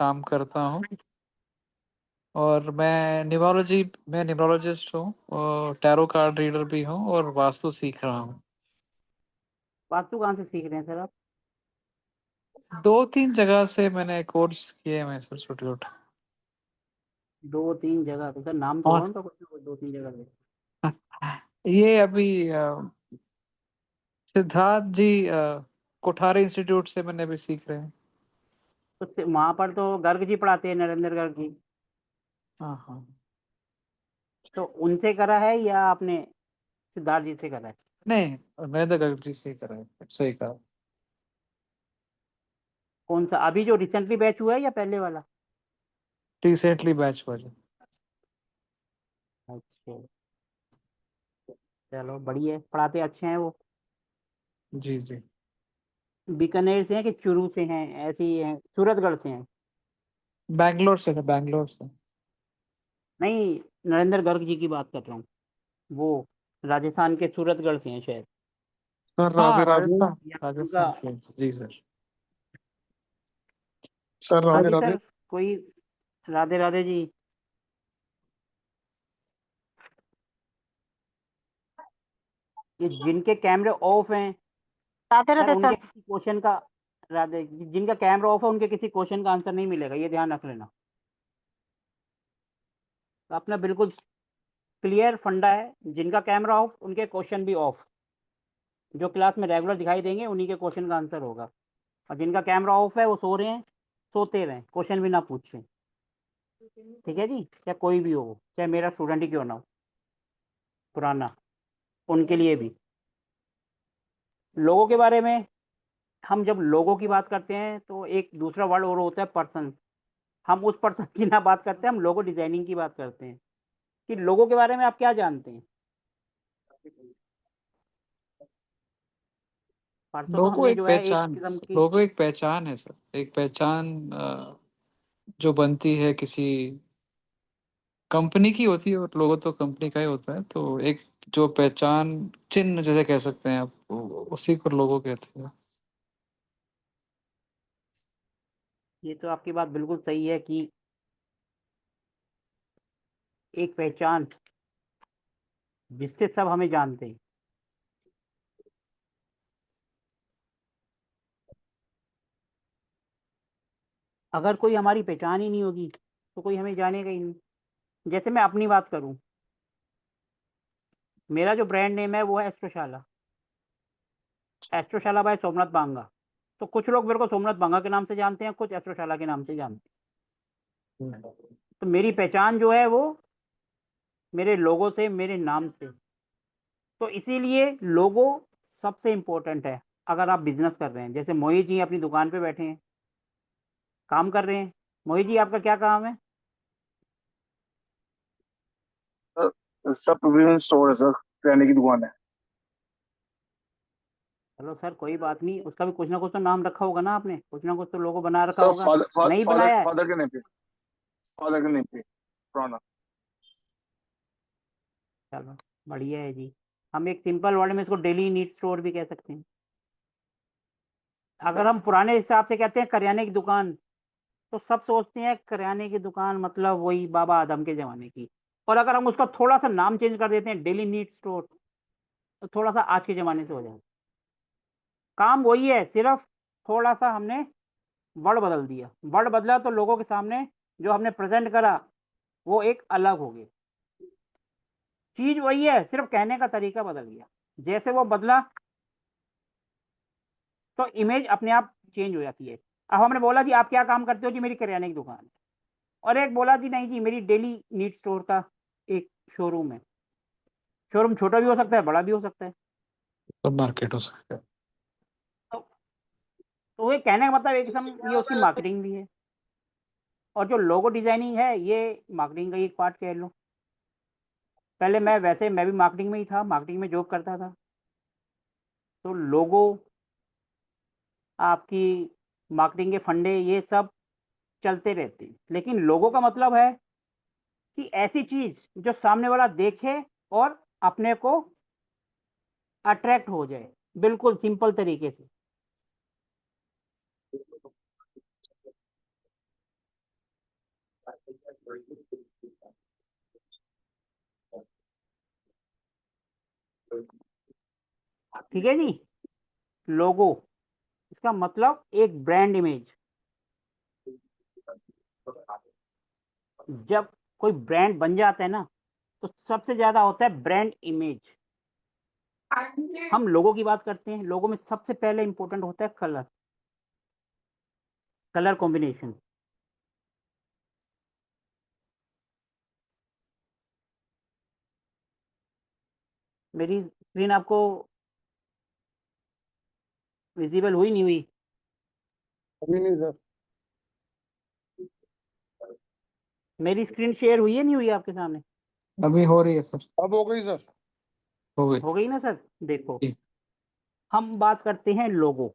काम करता हूँ। और मैं न्यूमरोलॉजिस्ट हूँ और टैरो कार्ड रीडर भी हूँ और वास्तु सीख रहा हूँ। वास्तु कहाँ से सीख रहे हैं सर आप? 2-3 जगह से मैंने कोर्स किए हैं सर, छोटे छोटे। 2-3 जगह? तो सर नाम तो और होगा उनका कुछ ना कुछ, 2-3 जगह पे। ये अभी सिद्धार्थ जी कोठारी इंस्टीट्यूट से मैंने अभी सीख रहे हैं। तो वहां पर तो गर्ग जी पढ़ाते हैं, नरेंद्र गर्ग जी। हाँ हाँ। तो उनसे करा है या आपने सिद्धार्थ जी से करा है? नहीं, नरेंद्र गर्ग जी से कर रहे हैं, सही कहा। कौन सा, अभी जो रिसेंटली बैच हुआ है या पहले वाला? रिसेंटली बैच हुआ जो। अच्छा, चलो बढ़िया है, पढ़ाते अच्छे हैं वो। जी जी। बीकानेर से हैं कि चूरू से हैं, ऐसे ही हैं, सूरतगढ़ से हैं? बैंगलोर से था, बैंगलोर से। नहीं, नरेंद्र गर्ग जी की बात कर रहा हूँ। वो राजस्थान के सूरतगढ़ से हैं शायद। सर राधे हाँ, राधे। राजस्थान, या उनका। राजस्थान से। जी सर। सर हाँ राधे जी राधे। सर, कोई। राधे राधे जी। ये जिनके कैमरे ऑफ हैं राधे सर, राधे उनके सर। किसी क्वेश्चन का, राधे, जिनका कैमरा ऑफ है उनके किसी क्वेश्चन का आंसर नहीं मिलेगा, ये ध्यान रख लेना। अपना बिल्कुल क्लियर फंडा है, जिनका कैमरा ऑफ उनके क्वेश्चन भी ऑफ। जो क्लास में रेगुलर दिखाई देंगे उन्हीं के क्वेश्चन का आंसर होगा। और जिनका कैमरा ऑफ है वो सो रहे हैं, सोते रहें, क्वेश्चन भी ना पूछें। ठीक है जी, चाहे कोई भी हो, चाहे मेरा स्टूडेंट ही क्यों ना हो, पुराना, उनके लिए भी। लोगों के बारे में, हम जब लोगों की बात करते हैं तो एक दूसरा वर्ड और होता है पर्सन। हम उस पर्सन की ना बात करते हैं, हम लोगो डिजाइनिंग की बात करते हैं कि लोगों के बारे में आप क्या जानते हैं। परसों तो हमने जो है एक किस्म की। लोगो एक पहचान है सर, एक पहचान जो बनती है किसी कंपनी की होती है, और लोगो तो कंपनी का ही होता है। तो एक जो पहचान चिन्ह जैसे कह सकते हैं आप, उसी को लोगो कहते हैं। ये तो आपकी बात बिल्कुल सही है कि एक पहचान जिससे सब हमें जानते हैं। अगर कोई हमारी पहचान ही नहीं होगी तो कोई हमें जानेगा ही नहीं। जैसे मैं अपनी बात करूं, मेरा जो ब्रांड नेम है वो है एस्ट्रोशाला। एस्ट्रोशाला बाय सोमनाथ बांगा। तो कुछ लोग मेरे को सोमनाथ बांगा के नाम से जानते हैं, कुछ एस्ट्रोशाला के नाम से जानते हैं। तो मेरी पहचान जो है वो मेरे लोगो से, मेरे नाम से। तो इसीलिए लोगो सबसे इंपॉर्टेंट है। अगर आप बिजनेस कर रहे हैं, जैसे मोहित जी अपनी दुकान पे बैठे हैं, काम कर रहे हैं। मोहित जी, आपका क्या काम है? सर प्रोविजन स्टोर है सर, किराने की दुकान है। चलो सर, कोई बात नहीं, उसका भी कुछ ना कुछ तो नाम रखा होगा ना आपने, कुछ ना कुछ तो लोगो बना रखा सर होगा। नहीं फादर बनाया है? फादर के नेम पे, फादर के नेम पे पुराना। चलो बढ़िया है जी। हम एक सिंपल वर्ड में इसको डेली नीड स्टोर भी कह सकते हैं। अगर हम पुराने हिसाब से कहते हैं करियाने की दुकान, तो सब सोचते हैं करियाने की दुकान मतलब वही बाबा आदम के जमाने की। और अगर हम उसका थोड़ा सा नाम चेंज कर देते हैं, डेली नीड स्टोर, तो थोड़ा सा आज के जमाने से हो जाए। काम वही है, सिर्फ थोड़ा सा हमने वर्ड बदल दिया। वर्ड बदला तो लोगों के सामने जो हमने प्रेजेंट करा वो एक अलग हो गया। चीज वही है, सिर्फ कहने का तरीका बदल गया। जैसे वो बदला तो इमेज अपने आप चेंज हो जाती है। अब हमने बोला जी आप क्या काम करते हो, जी मेरी किराने की दुकान है। और एक बोला जी नहीं जी, मेरी डेली नीड स्टोर का एक शोरूम है। शोरूम छोटा भी हो सकता है, बड़ा भी हो सकता है। तो मार्केट हो सकता है। तो, तो ये कहने का मतलब एक किस्म ये उसकी मार्केटिंग भी है। और जो लोगो डिजाइनिंग है ये मार्केटिंग का ही एक पार्ट कह लो। पहले मैं भी मार्केटिंग में ही था, मार्केटिंग में जॉब करता था। तो लोगो, आपकी मार्केटिंग के फंडे, ये सब चलते रहते हैं। लेकिन लोगों का मतलब है कि ऐसी चीज जो सामने वाला देखे और अपने को अट्रैक्ट हो जाए, बिल्कुल सिंपल तरीके से। ठीक है जी। लोगो, इसका मतलब एक ब्रांड इमेज। जब कोई ब्रांड बन जाता है ना, तो सबसे ज्यादा होता है ब्रांड इमेज। हम लोगों की बात करते हैं, लोगों में सबसे पहले इंपॉर्टेंट होता है कलर, कलर कॉम्बिनेशन। मेरी स्क्रीन आपको विजिबल हुई नहीं हुई? अभी नहीं सर। मेरी स्क्रीन शेयर हुई है नहीं हुई आपके सामने? अभी हो रही है सर। अब हो गई सर। हो गई। हो गई ना सर? देखो, जी। हम बात करते हैं लोगो।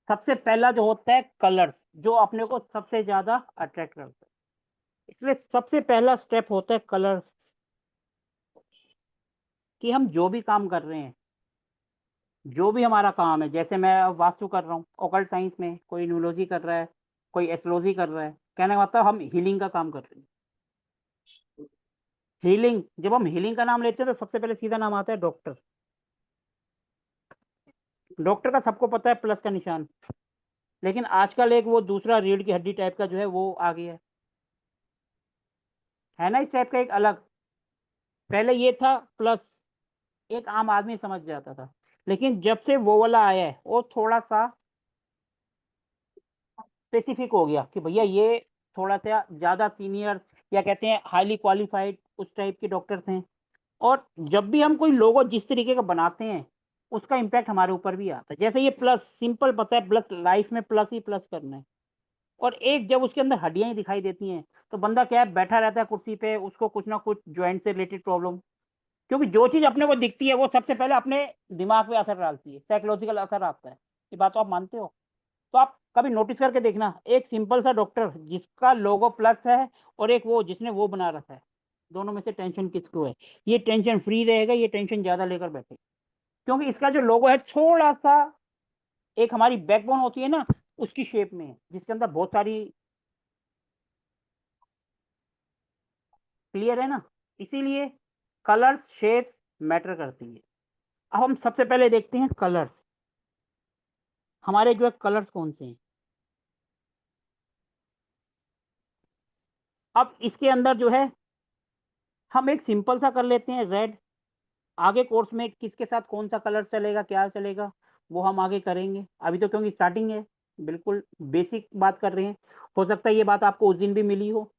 सबसे पहला जो होता है कलर्स, जो अपने को सबसे ज्यादा अट्रैक्ट करता है। इसलिए सबसे पहला स्टेप होता है कलर्स, कि हम जो भी काम कर रहे हैं, जो भी हमारा काम है, जैसे मैं अब वास्तु कर रहा हूँ, ऑकल्ट साइंस में कोई न्यूरोलॉजी कर रहा है, कोई एस्ट्रोलॉजी कर रहा है, कहने का मतलब हम हीलिंग का काम कर रहे हैं। हीलिंग, जब हम हीलिंग का नाम लेते हैं तो सबसे पहले सीधा नाम आता है डॉक्टर। डॉक्टर का सबको पता है प्लस का निशान, लेकिन आजकल एक वो दूसरा रीढ़ की हड्डी टाइप का जो है वो आ गया है ना, इस टाइप का एक अलग। पहले ये था प्लस, एक आम आदमी समझ जाता था, लेकिन जब से वो वाला आया है वो थोड़ा सा स्पेसिफिक हो गया कि भैया ये थोड़ा सा ज्यादा सीनियर, या कहते हैं हाईली क्वालिफाइड, उस टाइप के डॉक्टर्स हैं। और जब भी हम कोई लोगो जिस तरीके का बनाते हैं, उसका इम्पैक्ट हमारे ऊपर भी आता है। जैसे ये प्लस, सिंपल पता है, प्लस लाइफ में प्लस ही प्लस करना है। और एक जब उसके अंदर हड्डियां ही दिखाई देती हैं, तो बंदा क्या है, बैठा रहता है कुर्सी पे, उसको कुछ ना कुछ ज्वाइंट से रिलेटेड प्रॉब्लम। क्योंकि जो चीज अपने को दिखती है वो सबसे पहले अपने दिमाग पे असर डालती है, साइकोलॉजिकल असर आता है। ये बात तो आप मानते हो? तो आप कभी नोटिस करके देखना, एक सिंपल सा डॉक्टर जिसका लोगो प्लस है, और एक वो जिसने वो बना रखा है, दोनों में से टेंशन किसको है? ये टेंशन फ्री रहेगा, ये टेंशन ज्यादा लेकर बैठे, क्योंकि इसका जो लोगो है थोड़ा सा, एक हमारी बैकबोन होती है ना, उसकी शेप में है, जिसके अंदर बहुत सारी। क्लियर है ना? इसीलिए कलर्स, शेप्स मैटर करती है। अब हम सबसे पहले देखते हैं कलर्स। हमारे जो है कलर्स कौन से हैं। अब इसके अंदर जो है, हम एक सिंपल सा कर लेते हैं रेड। आगे कोर्स में किसके साथ कौन सा कलर चलेगा, क्या चलेगा, वो हम आगे करेंगे। अभी तो क्योंकि स्टार्टिंग है, बिल्कुल बेसिक बात कर रहे हैं। हो सकता है ये बात आपको उस दिन भी मिली हो,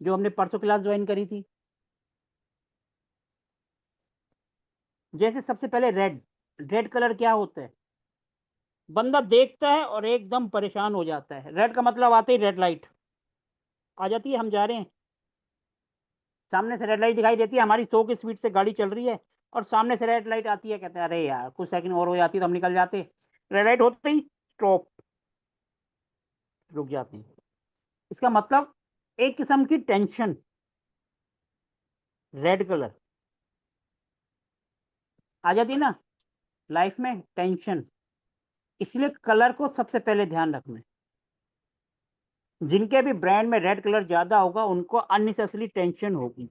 जो हमने परसों क्लास ज्वाइन करी थी। जैसे सबसे पहले रेड, रेड कलर क्या होता है? बंदा देखता है और एकदम परेशान हो जाता है। रेड का मतलब आते ही रेड लाइट आ जाती है, हम जा रहे हैं, सामने से रेड लाइट दिखाई देती है, हमारी 100 की स्पीड से गाड़ी चल रही है, और सामने से रेड लाइट आती है, कहते हैं अरे यार कुछ सेकंड और हो जाती तो हम निकल जाते। रेड लाइट होते ही स्टॉप, रुक जाते हैं। इसका मतलब एक किस्म की टेंशन, रेड कलर आ जाती है ना लाइफ में, टेंशन। इसलिए कलर को सबसे पहले ध्यान रखना है। जिनके भी ब्रांड में रेड कलर ज्यादा होगा, उनको अननेसेसरी टेंशन होगी।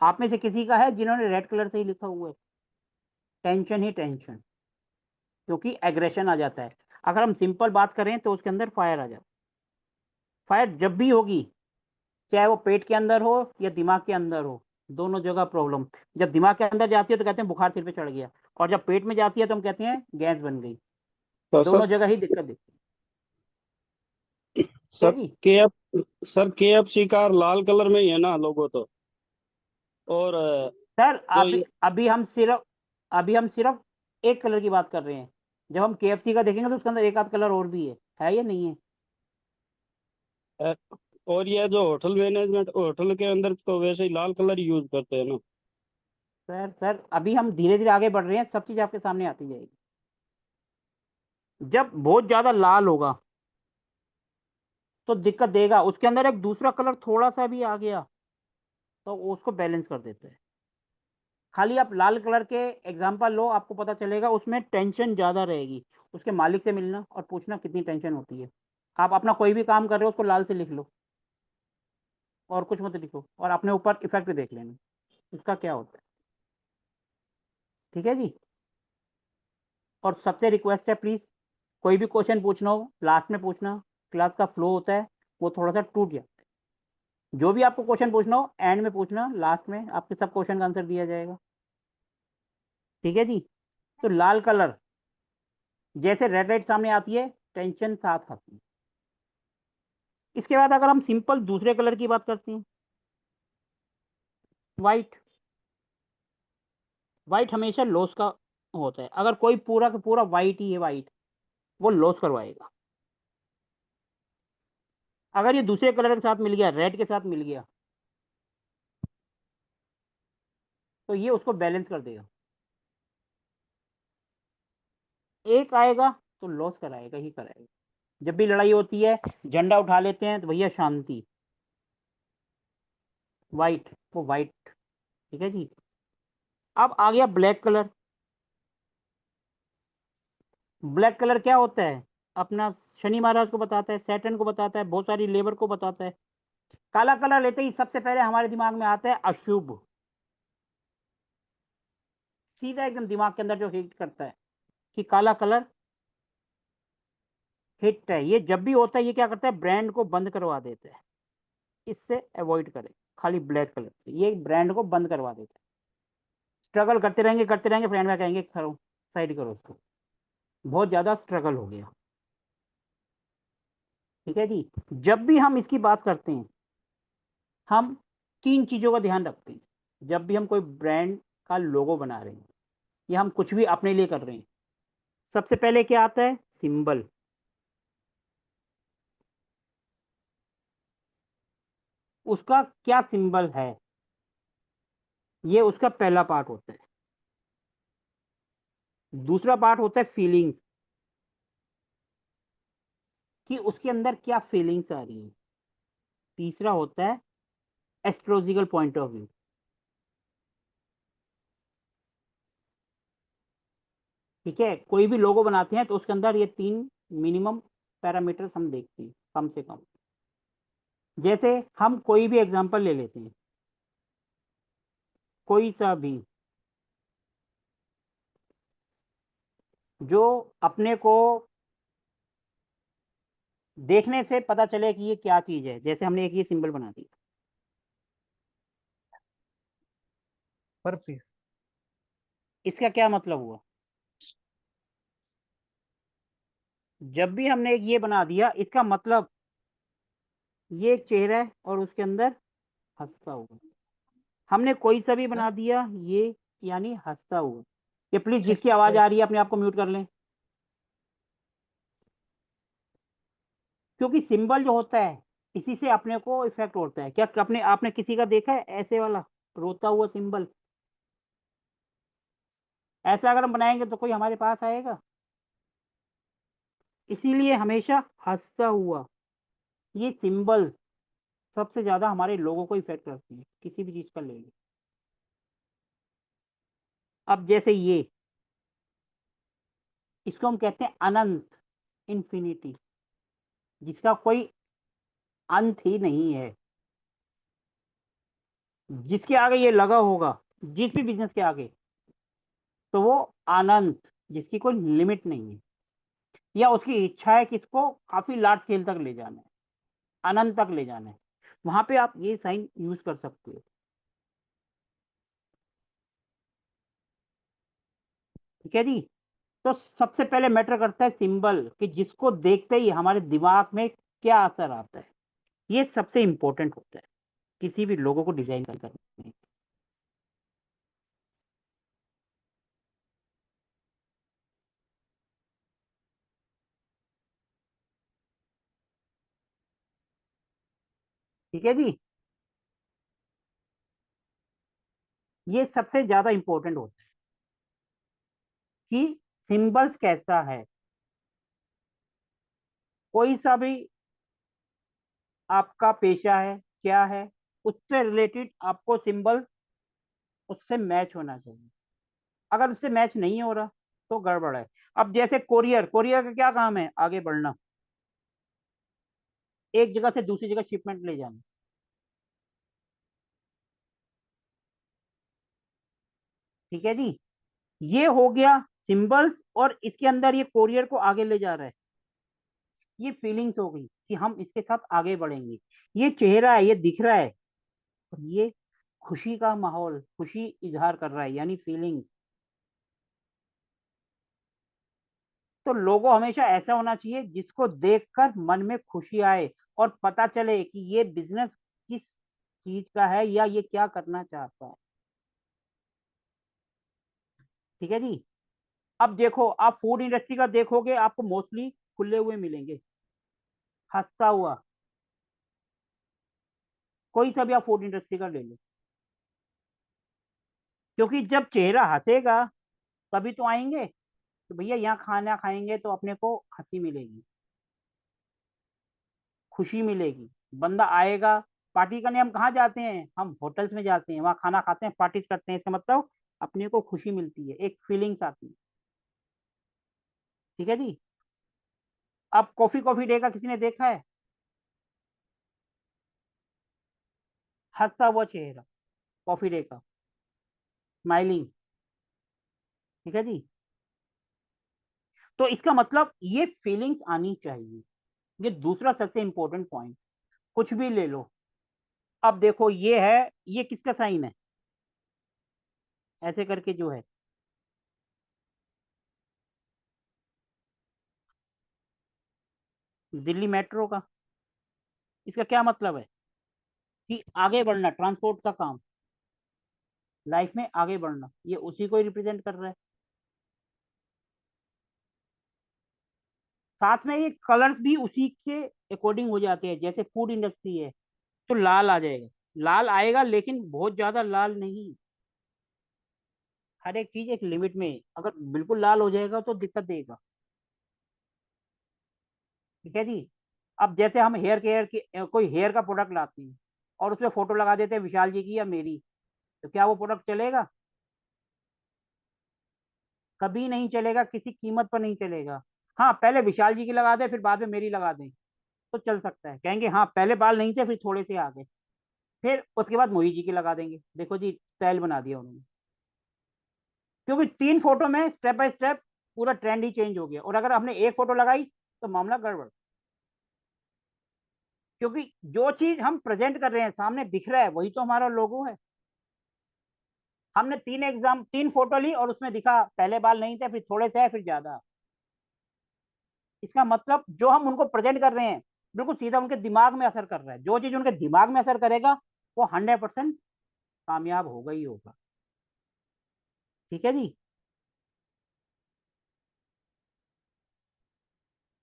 आप में से किसी का है जिन्होंने रेड कलर से ही लिखा हुआ है? टेंशन ही टेंशन, क्योंकि एग्रेशन आ जाता है। अगर हम सिंपल बात करें तो उसके अंदर फायर आ जाता है। फायर जब भी होगी, चाहे वो पेट के अंदर हो या दिमाग के अंदर हो, दोनों जगह प्रॉब्लम। जब दिमाग के अंदर जाती है तो कहते हैं बुखार सिर पे चढ़ गया, और जब पेट में जाती है तो हम कहते हैं गैस बन गई। तो दोनों जगह ही दिक्कत दिखती है सर जी। KFC का लाल कलर में ही है ना लोगो तो। और सर जो अभी ये अभी हम सिर्फ एक कलर की बात कर रहे हैं। जब हम केएफसी का देखेंगे तो उसके अंदर एक आध कलर और भी है या नहीं है? अ, और ये जो होटल मैनेजमेंट, होटल के अंदर तो वैसे ही लाल कलर यूज करते हैं ना। सर अभी हम धीरे धीरे आगे बढ़ रहे हैं, सब चीज आपके सामने आती जाएगी। जब बहुत ज्यादा लाल होगा तो दिक्कत देगा। उसके अंदर एक दूसरा कलर थोड़ा सा भी आ गया तो उसको बैलेंस कर देते हैं। खाली आप लाल कलर के एग्जांपल लो, आपको पता चलेगा उसमें टेंशन ज्यादा रहेगी। उसके मालिक से मिलना और पूछना कितनी टेंशन होती है। आप अपना कोई भी काम कर रहे हो उसको लाल से लिख लो और कुछ मत लिखो, और अपने ऊपर इफेक्ट देख लेना उसका क्या होता है। ठीक है जी। और सबसे रिक्वेस्ट है प्लीज, कोई भी क्वेश्चन पूछना हो लास्ट में पूछना, क्लास का फ्लो होता है वो थोड़ा सा टूट जाता है। जो भी आपको क्वेश्चन पूछना हो एंड में पूछना, लास्ट में आपके सब क्वेश्चन का आंसर दिया जाएगा। ठीक है जी। तो लाल कलर, जैसे रेड लाइट सामने आती है टेंशन साथ आती है। इसके बाद अगर हम सिंपल दूसरे कलर की बात करते हैं, व्हाइट। व्हाइट हमेशा लॉस का होता है। अगर कोई पूरा का पूरा व्हाइट ही है, व्हाइट, वो लॉस करवाएगा। अगर ये दूसरे कलर के साथ मिल गया, रेड के साथ मिल गया, तो ये उसको बैलेंस कर देगा। एक आएगा तो लॉस कराएगा ही कराएगा। जब भी लड़ाई होती है झंडा उठा लेते हैं तो भैया शांति, व्हाइट, वो व्हाइट। ठीक है जी। अब आ गया ब्लैक कलर। ब्लैक कलर क्या होता है? अपना शनि महाराज को बताता है, सैटर्न को बताता है, बहुत सारी लेबर को बताता है। काला कलर लेते ही सबसे पहले हमारे दिमाग में आता है अशुभ, सीधा एकदम दिमाग के अंदर जो हिट करता है कि काला कलर हिट है। ये जब भी होता है ये क्या करता है, ब्रांड को बंद करवा देता है। इससे अवॉइड करें खाली ब्लैक कलर से, ये ब्रांड को बंद करवा देता है। स्ट्रगल करते रहेंगे, फ्रेंड में कहेंगे करो साइड करो उसको, बहुत ज्यादा स्ट्रगल हो गया। ठीक है जी। जब भी हम इसकी बात करते हैं हम तीन चीजों का ध्यान रखते हैं। जब भी हम कोई ब्रांड का लोगो बना रहे हैं या हम कुछ भी अपने लिए कर रहे हैं, सबसे पहले क्या आता है? सिंबल। उसका क्या सिंबल है, ये उसका पहला पार्ट होता है। दूसरा पार्ट होता है फीलिंग्स, कि उसके अंदर क्या फीलिंग्स आ रही है। तीसरा होता है एस्ट्रोलॉजिकल पॉइंट ऑफ व्यू। ठीक है, कोई भी लोगो बनाते हैं तो उसके अंदर ये तीन मिनिमम पैरामीटर्स हम देखते हैं कम से कम। जैसे हम कोई भी एग्जांपल ले लेते हैं, कोई सा भी जो अपने को देखने से पता चले कि ये क्या चीज है। जैसे हमने एक ये सिंबल बना दिया, पर पीस। इसका क्या मतलब हुआ? जब भी हमने एक ये बना दिया इसका मतलब ये एक चेहरा है और उसके अंदर हंसता हुआ। हमने कोई सा भी बना दिया ये, यानी हंसता हुआ। ये प्लीज ठीक जिसकी आवाज है। आ रही है अपने आप को म्यूट कर लें, क्योंकि सिंबल जो होता है इसी से अपने को इफेक्ट होता है। क्या अपने आपने किसी का देखा है ऐसे वाला रोता हुआ सिंबल? ऐसा अगर हम बनाएंगे तो कोई हमारे पास आएगा? इसीलिए हमेशा हंसता हुआ ये सिंबल सबसे ज्यादा हमारे लोगों को इफेक्ट करती है, किसी भी चीज का ले लो। अब जैसे ये, इसको हम कहते हैं अनंत, इंफिनिटी, जिसका कोई अंत ही नहीं है। जिसके आगे ये लगा होगा, जिस भी बिजनेस के आगे, तो वो अनंत, जिसकी कोई लिमिट नहीं है, या उसकी इच्छा है कि इसको काफी लार्ज स्केल तक ले जाना है, अनंत तक ले जाना है, वहां पे आप ये साइन यूज कर सकते हो। ठीक है जी। तो सबसे पहले मैटर करता है सिंबल, कि जिसको देखते ही हमारे दिमाग में क्या असर आता है। ये सबसे इंपॉर्टेंट होता है किसी भी लोगों को डिजाइन करने में। ठीक है जी। ये सबसे ज्यादा इंपॉर्टेंट होता है कि सिंबल्स कैसा है। कोई सा भी आपका पेशा है, क्या है, उससे रिलेटेड आपको सिंबल उससे मैच होना चाहिए। अगर उससे मैच नहीं हो रहा तो गड़बड़ है। अब जैसे कोरियर, कोरियर का क्या काम है? आगे बढ़ना। एक जगह से दूसरी जगह शिपमेंट ले जाना। ठीक है जी, ये हो गया सिंबल्स, और इसके अंदर ये कोरियर को आगे ले जा रहा है। ये फीलिंग्स हो गई कि हम इसके साथ आगे बढ़ेंगे। ये चेहरा है, ये दिख रहा है, और ये खुशी का माहौल, खुशी इजहार कर रहा है, यानी फीलिंग। तो लोगो हमेशा ऐसा होना चाहिए जिसको देखकर मन में खुशी आए और पता चले कि ये बिजनेस किस चीज का है या ये क्या करना चाहता है। ठीक है जी। अब देखो, आप फूड इंडस्ट्री का देखोगे, आपको मोस्टली खुले हुए मिलेंगे, हंसता हुआ। कोई सा भी आप फूड इंडस्ट्री का ले लो, क्योंकि जब चेहरा हंसेगा तभी तो आएंगे। तो भैया यहाँ खाना खाएंगे तो अपने को हंसी मिलेगी, खुशी मिलेगी। बंदा आएगा, पार्टी करने हम कहाँ जाते हैं? हम होटल्स में जाते हैं, वहाँ खाना खाते हैं, पार्टी करते हैं। इसका मतलब अपने को खुशी मिलती है, एक फीलिंग्स आती है। ठीक है जी। अब कॉफी कॉफी डे का किसी ने देखा है? हंसता हुआ चेहरा, कॉफी डे का, स्माइलिंग। ठीक है जी। तो इसका मतलब ये फीलिंग्स आनी चाहिए। ये दूसरा सबसे इंपॉर्टेंट पॉइंट। कुछ भी ले लो, अब देखो ये है, ये किसका साइन है? ऐसे करके जो है, दिल्ली मेट्रो का। इसका क्या मतलब है? कि आगे बढ़ना, ट्रांसपोर्ट का काम, लाइफ में आगे बढ़ना, ये उसी को रिप्रेजेंट कर रहा है। साथ में ये कलर्स भी उसी के अकॉर्डिंग हो जाते हैं। जैसे फूड इंडस्ट्री है तो लाल आ जाएगा, लाल आएगा लेकिन बहुत ज्यादा लाल नहीं। हर एक चीज एक लिमिट में, अगर बिल्कुल लाल हो जाएगा तो दिक्कत देगा। ठीक है जी। अब जैसे हम हेयर केयर की कोई हेयर का प्रोडक्ट लाते हैं और उसमें फोटो लगा देते हैं विशाल जी की या मेरी, तो क्या वो प्रोडक्ट चलेगा? कभी नहीं चलेगा, किसी कीमत पर नहीं चलेगा। हाँ, पहले विशाल जी की लगा दे, फिर बाद में मेरी लगा दें तो चल सकता है। कहेंगे हाँ पहले बाल नहीं थे, फिर थोड़े से आ गए, फिर उसके बाद मोहित जी की लगा देंगे, देखो जी स्टाइल बना दिया उन्होंने। क्योंकि 3 फोटो में स्टेप बाय स्टेप पूरा ट्रेंड ही चेंज हो गया, और अगर हमने एक फोटो लगाई तो मामला गड़बड़। क्योंकि जो चीज हम प्रेजेंट कर रहे हैं, सामने दिख रहा है, वही तो हमारा लोगो है। हमने 3 फोटो ली और उसमें दिखा पहले बाल नहीं थे, फिर थोड़े से है, फिर ज्यादा। इसका मतलब जो हम उनको प्रेजेंट कर रहे हैं बिल्कुल सीधा उनके दिमाग में असर कर रहा है। जो चीज उनके दिमाग में असर करेगा वो 100% कामयाब होगा ही होगा। ठीक है जी।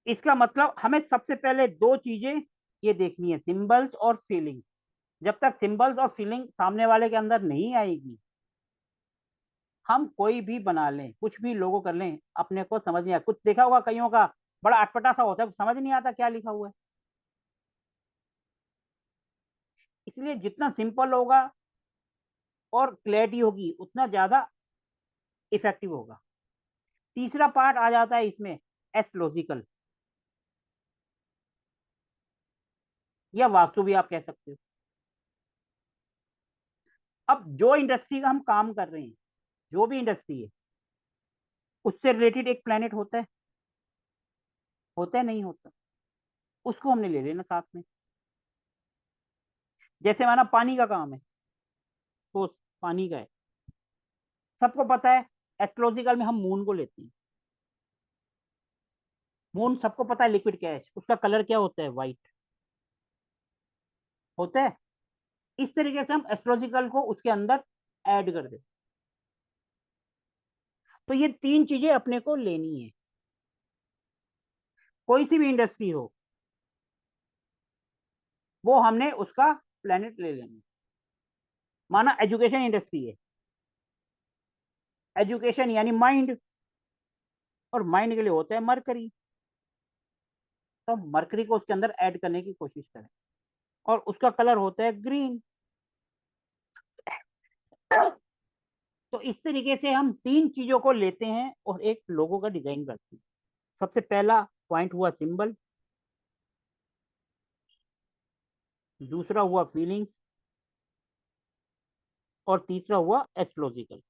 इसका मतलब हमें सबसे पहले 2 चीजें ये देखनी है, सिंबल्स और फीलिंग। जब तक सिंबल्स और फीलिंग सामने वाले के अंदर नहीं आएगी, हम कोई भी बना लें, कुछ भी लोगो कर लें, अपने को समझ नहीं आया। कुछ देखा होगा कईयों का, बड़ा अटपटा सा होता है, समझ नहीं आता क्या लिखा हुआ है। इसलिए जितना सिंपल होगा और क्लैरिटी होगी उतना ज्यादा इफेक्टिव होगा। तीसरा पार्ट आ जाता है इसमें, एस्ट्रोलॉजिकल, या वास्तु भी आप कह सकते हो। अब जो इंडस्ट्री का हम काम कर रहे हैं, जो भी इंडस्ट्री है, उससे रिलेटेड एक प्लेनेट होता है नहीं होता, उसको हमने ले लेना साथ में। जैसे हमारा पानी का काम है, तो पानी का है, सबको पता है। एस्ट्रोलॉजिकल में हम मून को लेते हैं। मून सबको पता है लिक्विड क्या है, उसका कलर क्या होता है? व्हाइट होता है। इस तरीके से हम एस्ट्रोलॉजिकल को उसके अंदर ऐड कर देते। तो ये 3 चीजें अपने को लेनी है। कोई सी भी इंडस्ट्री हो, वो हमने उसका प्लेनेट ले लेना। माना एजुकेशन इंडस्ट्री है, एजुकेशन यानी माइंड, और माइंड के लिए होता है मरकरी, तो मरकरी को उसके अंदर ऐड करने की कोशिश करें, और उसका कलर होता है ग्रीन। तो इस तरीके से हम 3 चीजों को लेते हैं और एक लोगो का डिजाइन करते हैं। सबसे पहला पॉइंट हुआ सिंबल, दूसरा हुआ फीलिंग्स, और तीसरा हुआ एस्ट्रोलॉजिकल।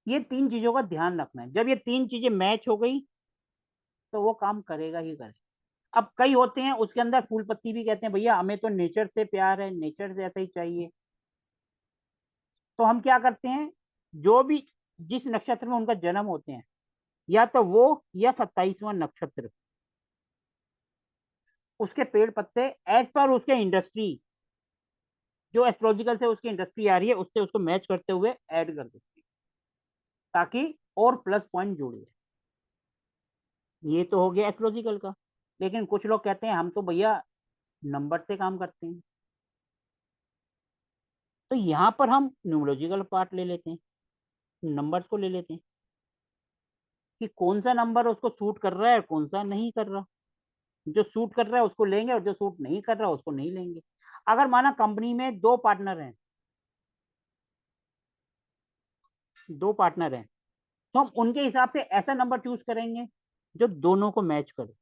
ये तीन चीजों का ध्यान रखना है। जब ये तीन चीजें मैच हो गई तो वो काम करेगा ही करेगा। अब कई होते हैं उसके अंदर फूल पत्ती भी कहते हैं भैया हमें तो नेचर से प्यार है, नेचर से ऐसा ही चाहिए। तो हम क्या करते हैं, जो भी जिस नक्षत्र में उनका जन्म होते हैं, या तो वो या 27वां नक्षत्र, उसके पेड़ पत्ते एज पर उसके इंडस्ट्री, जो एस्ट्रोलॉजिकल से उसकी इंडस्ट्री आ रही है उससे उसको मैच करते हुए ऐड कर देते हैं, ताकि और प्लस पॉइंट जुड़े। ये तो हो गया एस्ट्रोलॉजिकल का। लेकिन कुछ लोग कहते हैं हम तो भैया नंबर से काम करते हैं, तो यहाँ पर हम न्यूमरोलॉजिकल पार्ट ले लेते हैं, नंबर्स को ले लेते हैं कि कौन सा नंबर उसको सूट कर रहा है और कौन सा नहीं कर रहा। जो सूट कर रहा है उसको लेंगे और जो सूट नहीं कर रहा उसको नहीं लेंगे। अगर माना कंपनी में दो पार्टनर हैं, तो हम उनके हिसाब से ऐसा नंबर चूज करेंगे जो दोनों को मैच करे।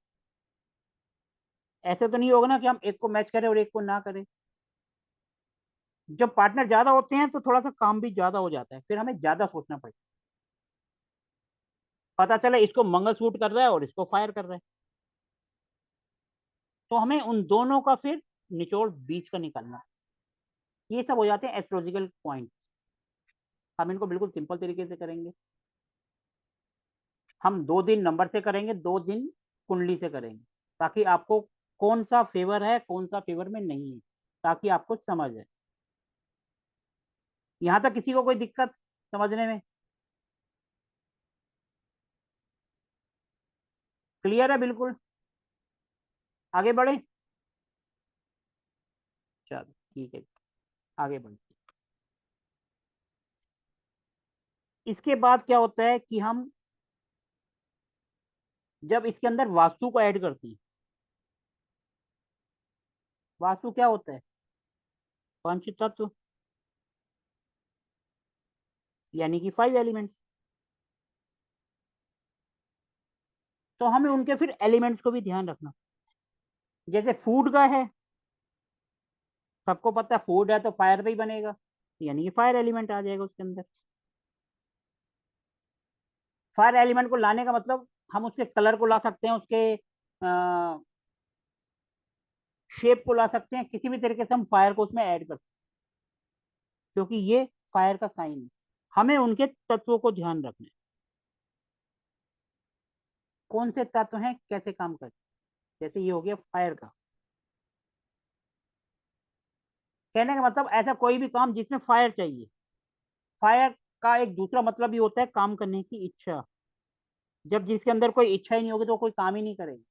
ऐसे तो नहीं होगा ना कि हम एक को मैच करें और एक को ना करें। जब पार्टनर ज्यादा होते हैं तो थोड़ा सा काम भी ज्यादा हो जाता है, फिर हमें ज्यादा सोचना पड़ता है। पता चला इसको मंगल सूट कर रहा है और इसको फायर कर रहा है, तो हमें उन दोनों का फिर निचोड़ बीच का निकालना है। ये सब हो जाते हैं एस्ट्रोलॉजिकल पॉइंट। हम इनको बिल्कुल सिंपल तरीके से करेंगे। हम 2 दिन नंबर से करेंगे, 2 दिन कुंडली से करेंगे, ताकि आपको कौन सा फेवर है कौन सा फेवर में नहीं है, ताकि आपको समझ है। यहां तक किसी को कोई दिक्कत समझने में? क्लियर है बिल्कुल? आगे बढ़े? चलो ठीक है, आगे बढ़ते हैं। इसके बाद क्या होता है कि हम जब इसके अंदर वास्तु को ऐड करते हैं, वास्तु क्या होता है? पंच तत्व, यानी कि 5 एलिमेंट्स। तो हमें उनके फिर एलिमेंट्स को भी ध्यान रखना। जैसे फूड का है, सबको पता है फूड है तो फायर पे ही बनेगा, यानी कि फायर एलिमेंट आ जाएगा उसके अंदर। फायर एलिमेंट को लाने का मतलब हम उसके कलर को ला सकते हैं, उसके शेप को ला सकते हैं, किसी भी तरीके से हम फायर को उसमें ऐड कर सकते हैं, क्योंकि ये फायर का साइन है। हमें उनके तत्वों को ध्यान रखना है, कौन से तत्व हैं कैसे काम करते हैं। जैसे ये हो गया फायर का। कहने का मतलब ऐसा कोई भी काम जिसमें फायर चाहिए। फायर का एक दूसरा मतलब भी होता है काम करने की इच्छा। जब जिसके अंदर कोई इच्छा ही नहीं होगी तो कोई काम ही नहीं करेगा।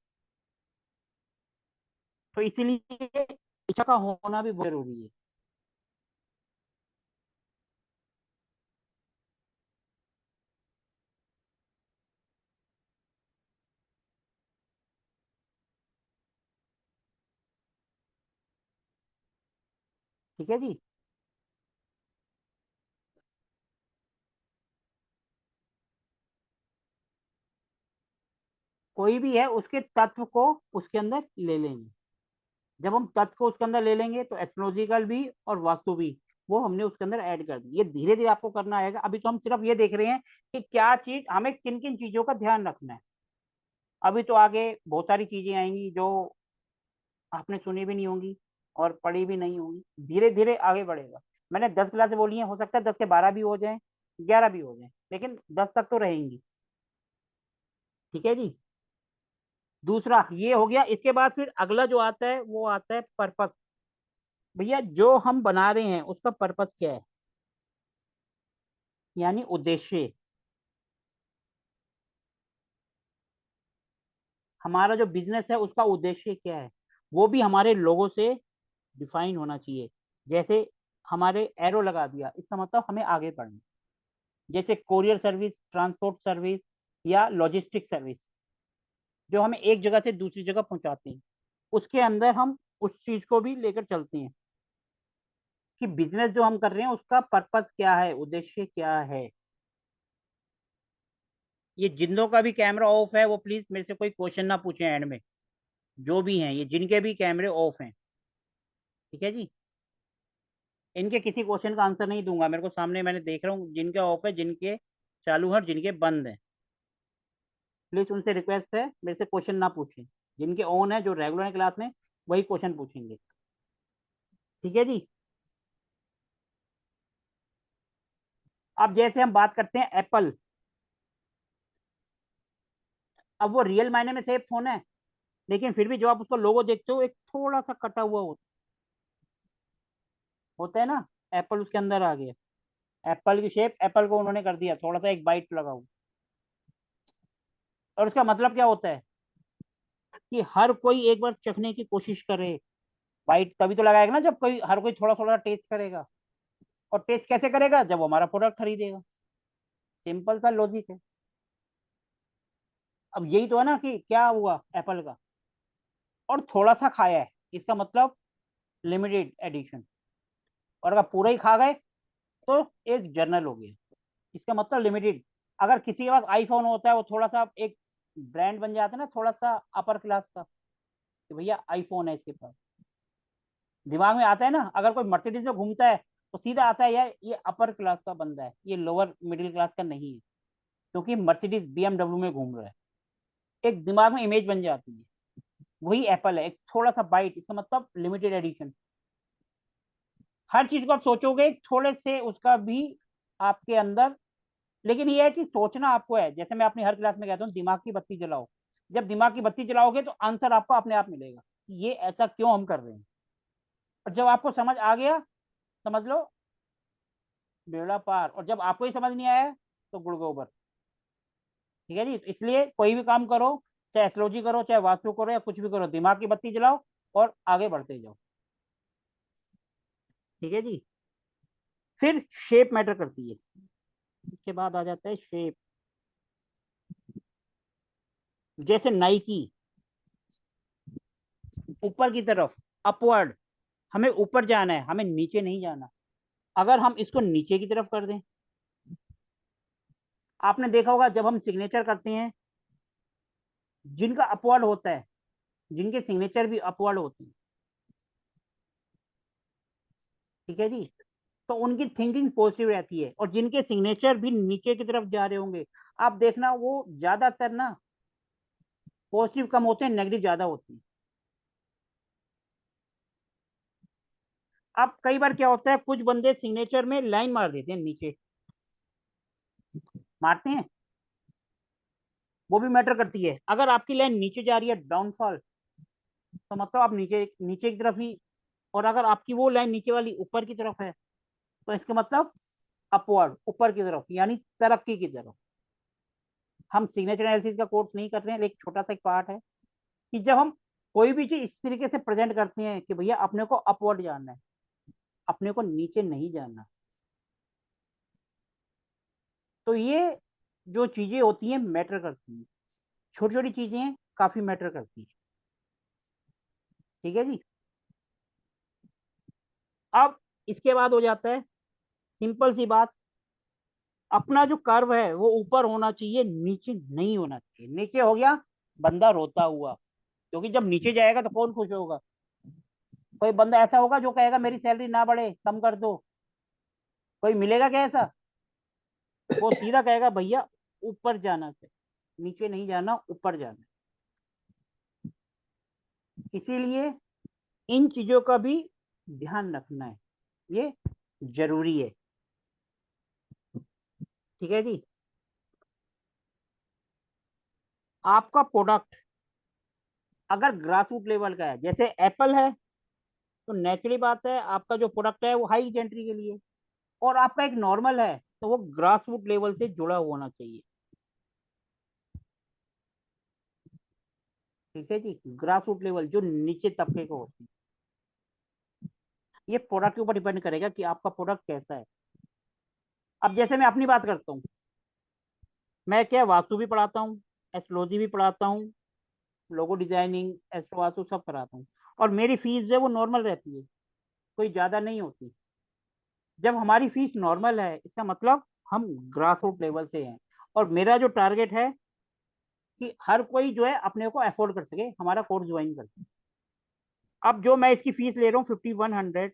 तो इसीलिए इच्छा का होना भी बहुत जरूरी है। ठीक है जी। कोई भी है उसके तत्व को उसके अंदर ले लेंगे। जब हम तत्व को उसके अंदर ले लेंगे तो एस्ट्रोलॉजिकल भी और वास्तु भी वो हमने उसके अंदर ऐड कर दी। ये धीरे धीरे आपको करना आएगा। अभी तो हम सिर्फ ये देख रहे हैं कि क्या चीज हमें किन किन चीजों का ध्यान रखना है। अभी तो आगे बहुत सारी चीजें आएंगी जो आपने सुनी भी नहीं होंगी और पढ़ी भी नहीं होंगी। धीरे धीरे आगे बढ़ेगा। मैंने 10 क्लासें बोली हैं, हो सकता है 10 के 12 भी हो जाए, 11 भी हो जाए, लेकिन 10 तक तो रहेंगी। ठीक है जी। दूसरा ये हो गया। इसके बाद फिर अगला जो आता है वो आता है पर्पस। भैया जो हम बना रहे हैं उसका पर्पस क्या है, यानी उद्देश्य। हमारा जो बिजनेस है उसका उद्देश्य क्या है, वो भी हमारे लोगों से डिफाइन होना चाहिए। जैसे हमारे एरो लगा दिया, इसका मतलब हमें आगे बढ़ना। जैसे कोरियर सर्विस, ट्रांसपोर्ट सर्विस या लॉजिस्टिक सर्विस, जो हमें एक जगह से दूसरी जगह पहुंचाते हैं, उसके अंदर हम उस चीज को भी लेकर चलते हैं कि बिजनेस जो हम कर रहे हैं उसका पर्पस क्या है, उद्देश्य क्या है। ये जिंदों का भी कैमरा ऑफ है, वो प्लीज मेरे से कोई क्वेश्चन ना पूछे एंड में। जो भी हैं ये, जिनके भी कैमरे ऑफ हैं, ठीक है जी, इनके किसी क्वेश्चन का आंसर नहीं दूंगा, मेरे को सामने मैंने देख रहा हूँ जिनके ऑफ है, जिनके चालू है और जिनके बंद है, प्लीज उनसे रिक्वेस्ट है मेरे से क्वेश्चन ना पूछें। जिनके ऑन है, जो रेगुलर है क्लास में, वही क्वेश्चन पूछेंगे, ठीक है जी। अब जैसे हम बात करते हैं एप्पल, अब वो रियल मायने में सेफ फोन है, लेकिन फिर भी जो आप उसका लोगो देखते हो एक थोड़ा सा कटा हुआ होता है ना, एप्पल उसके अंदर आ गया, एप्पल की शेप, एप्पल को उन्होंने कर दिया थोड़ा सा एक बाइट लगा हुआ। और उसका मतलब क्या होता है कि हर कोई एक बार चखने की कोशिश करे, बाइट तभी तो लगाएगा ना जब कोई, हर कोई थोड़ा थोड़ा टेस्ट करेगा। और टेस्ट कैसे करेगा? जब वो हमारा प्रोडक्ट खरीदेगा, सिंपल सा लॉजिक है। अब यही तो है ना कि क्या हुआ एप्पल का, और थोड़ा सा खाया है, इसका मतलब लिमिटेड एडिशन। और अगर पूरा ही खा गए तो एक जर्नल हो गया, इसका मतलब लिमिटेड। अगर किसी के पास आईफोन होता है, वो थोड़ा सा एक ब्रांड बन जाता है ना, थोड़ा सा अपर क्लास का, कि भैया आईफोन है इसके पास, दिमाग में आता है ना। अगर कोई मर्सिडीज में घूमता है तो सीधा आता है यार ये अपर क्लास का बंदा है, ये लोअर मिडिल क्लास का नहीं है, क्योंकि मर्सिडीज बीएमडब्ल्यू में घूम रहा है, एक दिमाग में इमेज बन जाती है। वही एप्पल है, एक थोड़ा सा बाइट, इसका मतलब लिमिटेड एडिशन। हर चीज को आप सोचोगे थोड़े से उसका भी आपके अंदर, लेकिन ये है कि सोचना आपको है। जैसे मैं अपनी हर क्लास में कहता हूँ दिमाग की बत्ती जलाओ, जब दिमाग की बत्ती जलाओगे तो आंसर आपको अपने आप मिलेगा कि ये ऐसा क्यों हम कर रहे हैं। और जब आपको समझ आ गया, समझ लो बेड़ा पार, और जब आपको ही समझ नहीं आया तो गुड़ गोबर, ठीक है जी। तो इसलिए कोई भी काम करो, चाहे एस्ट्रोलॉजी करो, चाहे वास्तु करो, या कुछ भी करो, दिमाग की बत्ती जलाओ और आगे बढ़ते जाओ, ठीक है जी। फिर शेप मैटर करती है, इसके बाद आ जाता है शेप। जैसे नाइकी, ऊपर की तरफ, अपवर्ड, हमें ऊपर जाना है, हमें नीचे नहीं जाना। अगर हम इसको नीचे की तरफ कर दें, आपने देखा होगा जब हम सिग्नेचर करते हैं, जिनका अपवर्ड होता है, जिनके सिग्नेचर भी अपवर्ड होते हैं, ठीक है जी, तो उनकी थिंकिंग पॉजिटिव रहती है। और जिनके सिग्नेचर भी नीचे की तरफ जा रहे होंगे, आप देखना वो ज्यादातर ना पॉजिटिव कम होते हैं, नेगेटिव ज्यादा होती है। अब कई बार क्या होता है, कुछ बंदे सिग्नेचर में लाइन मार देते हैं नीचे, मारते हैं, वो भी मैटर करती है। अगर आपकी लाइन नीचे जा रही है, डाउनफॉल, तो मतलब आप नीचे नीचे की तरफ ही, और अगर आपकी वो लाइन नीचे वाली ऊपर की तरफ है, तो इसका मतलब अपवर्ड, ऊपर की तरफ, यानी तरक्की की तरफ। हम सिग्नेचर एनालिसिस का कोर्स नहीं कर रहे हैं, लेकिन छोटा सा एक पार्ट है कि जब हम कोई भी चीज इस तरीके से प्रेजेंट करते हैं कि भैया अपने को अपवर्ड जाना है, अपने को नीचे नहीं जाना, तो ये जो चीजें होती हैं मैटर करती हैं, छोटी छोटी चीजें काफी मैटर करती है, ठीक है जी। अब इसके बाद हो जाता है सिंपल सी बात, अपना जो कर्व है वो ऊपर होना चाहिए, नीचे नहीं होना चाहिए। नीचे हो गया, बंदा रोता हुआ, क्योंकि जब नीचे जाएगा तो कौन खुश होगा? कोई बंदा ऐसा होगा जो कहेगा मेरी सैलरी ना बढ़े, कम कर दो? कोई मिलेगा क्या ऐसा? वो सीधा कहेगा भैया ऊपर जाना है, नीचे नहीं जाना, ऊपर जाना है। इसीलिए इन चीजों का भी ध्यान रखना है, ये जरूरी है, ठीक है जी। आपका प्रोडक्ट अगर ग्रासरूट लेवल का है, जैसे एप्पल है, तो नेचुरली बात है आपका जो प्रोडक्ट है वो हाई एंट्री के लिए, और आपका एक नॉर्मल है तो वो ग्रासरूट लेवल से जुड़ा होना चाहिए, ठीक है जी। ग्रासरूट लेवल जो नीचे तबके का होती है, ये प्रोडक्ट के ऊपर डिपेंड करेगा कि आपका प्रोडक्ट कैसा है। अब जैसे मैं अपनी बात करता हूँ, मैं क्या वास्तु भी पढ़ाता हूँ, एस्ट्रोलॉजी भी पढ़ाता हूँ, लोगो डिजाइनिंग, एस्ट्रो वास्तु सब कराता हूँ, और मेरी फीस जो है वो नॉर्मल रहती है, कोई ज्यादा नहीं होती। जब हमारी फीस नॉर्मल है, इसका मतलब हम ग्रास रूट लेवल से हैं, और मेरा जो टारगेट है कि हर कोई जो है अपने को अफोर्ड कर सके, हमारा कोर्स ज्वाइन कर सके। अब जो मैं इसकी फीस ले रहा हूँ 5100,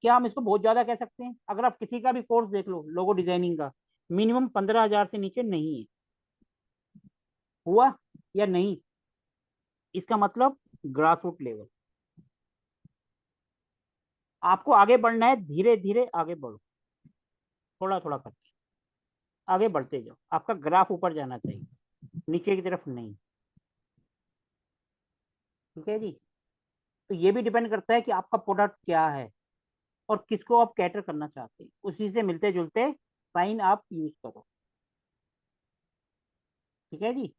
क्या हम इसको बहुत ज्यादा कह सकते हैं? अगर आप किसी का भी कोर्स देख लो लोगो डिजाइनिंग का, मिनिमम 15,000 से नीचे नहीं है। हुआ या नहीं? इसका मतलब ग्रास रूट लेवल। आपको आगे बढ़ना है, धीरे धीरे आगे बढ़ो, थोड़ा थोड़ा करके आगे बढ़ते जाओ। आपका ग्राफ ऊपर जाना चाहिए, नीचे की तरफ नहीं। ठीक है जी। तो ये भी डिपेंड करता है कि आपका प्रोडक्ट क्या है और किसको आप कैटर करना चाहते हैं, उसी से मिलते जुलते साइन आप यूज करो। ठीक है जी।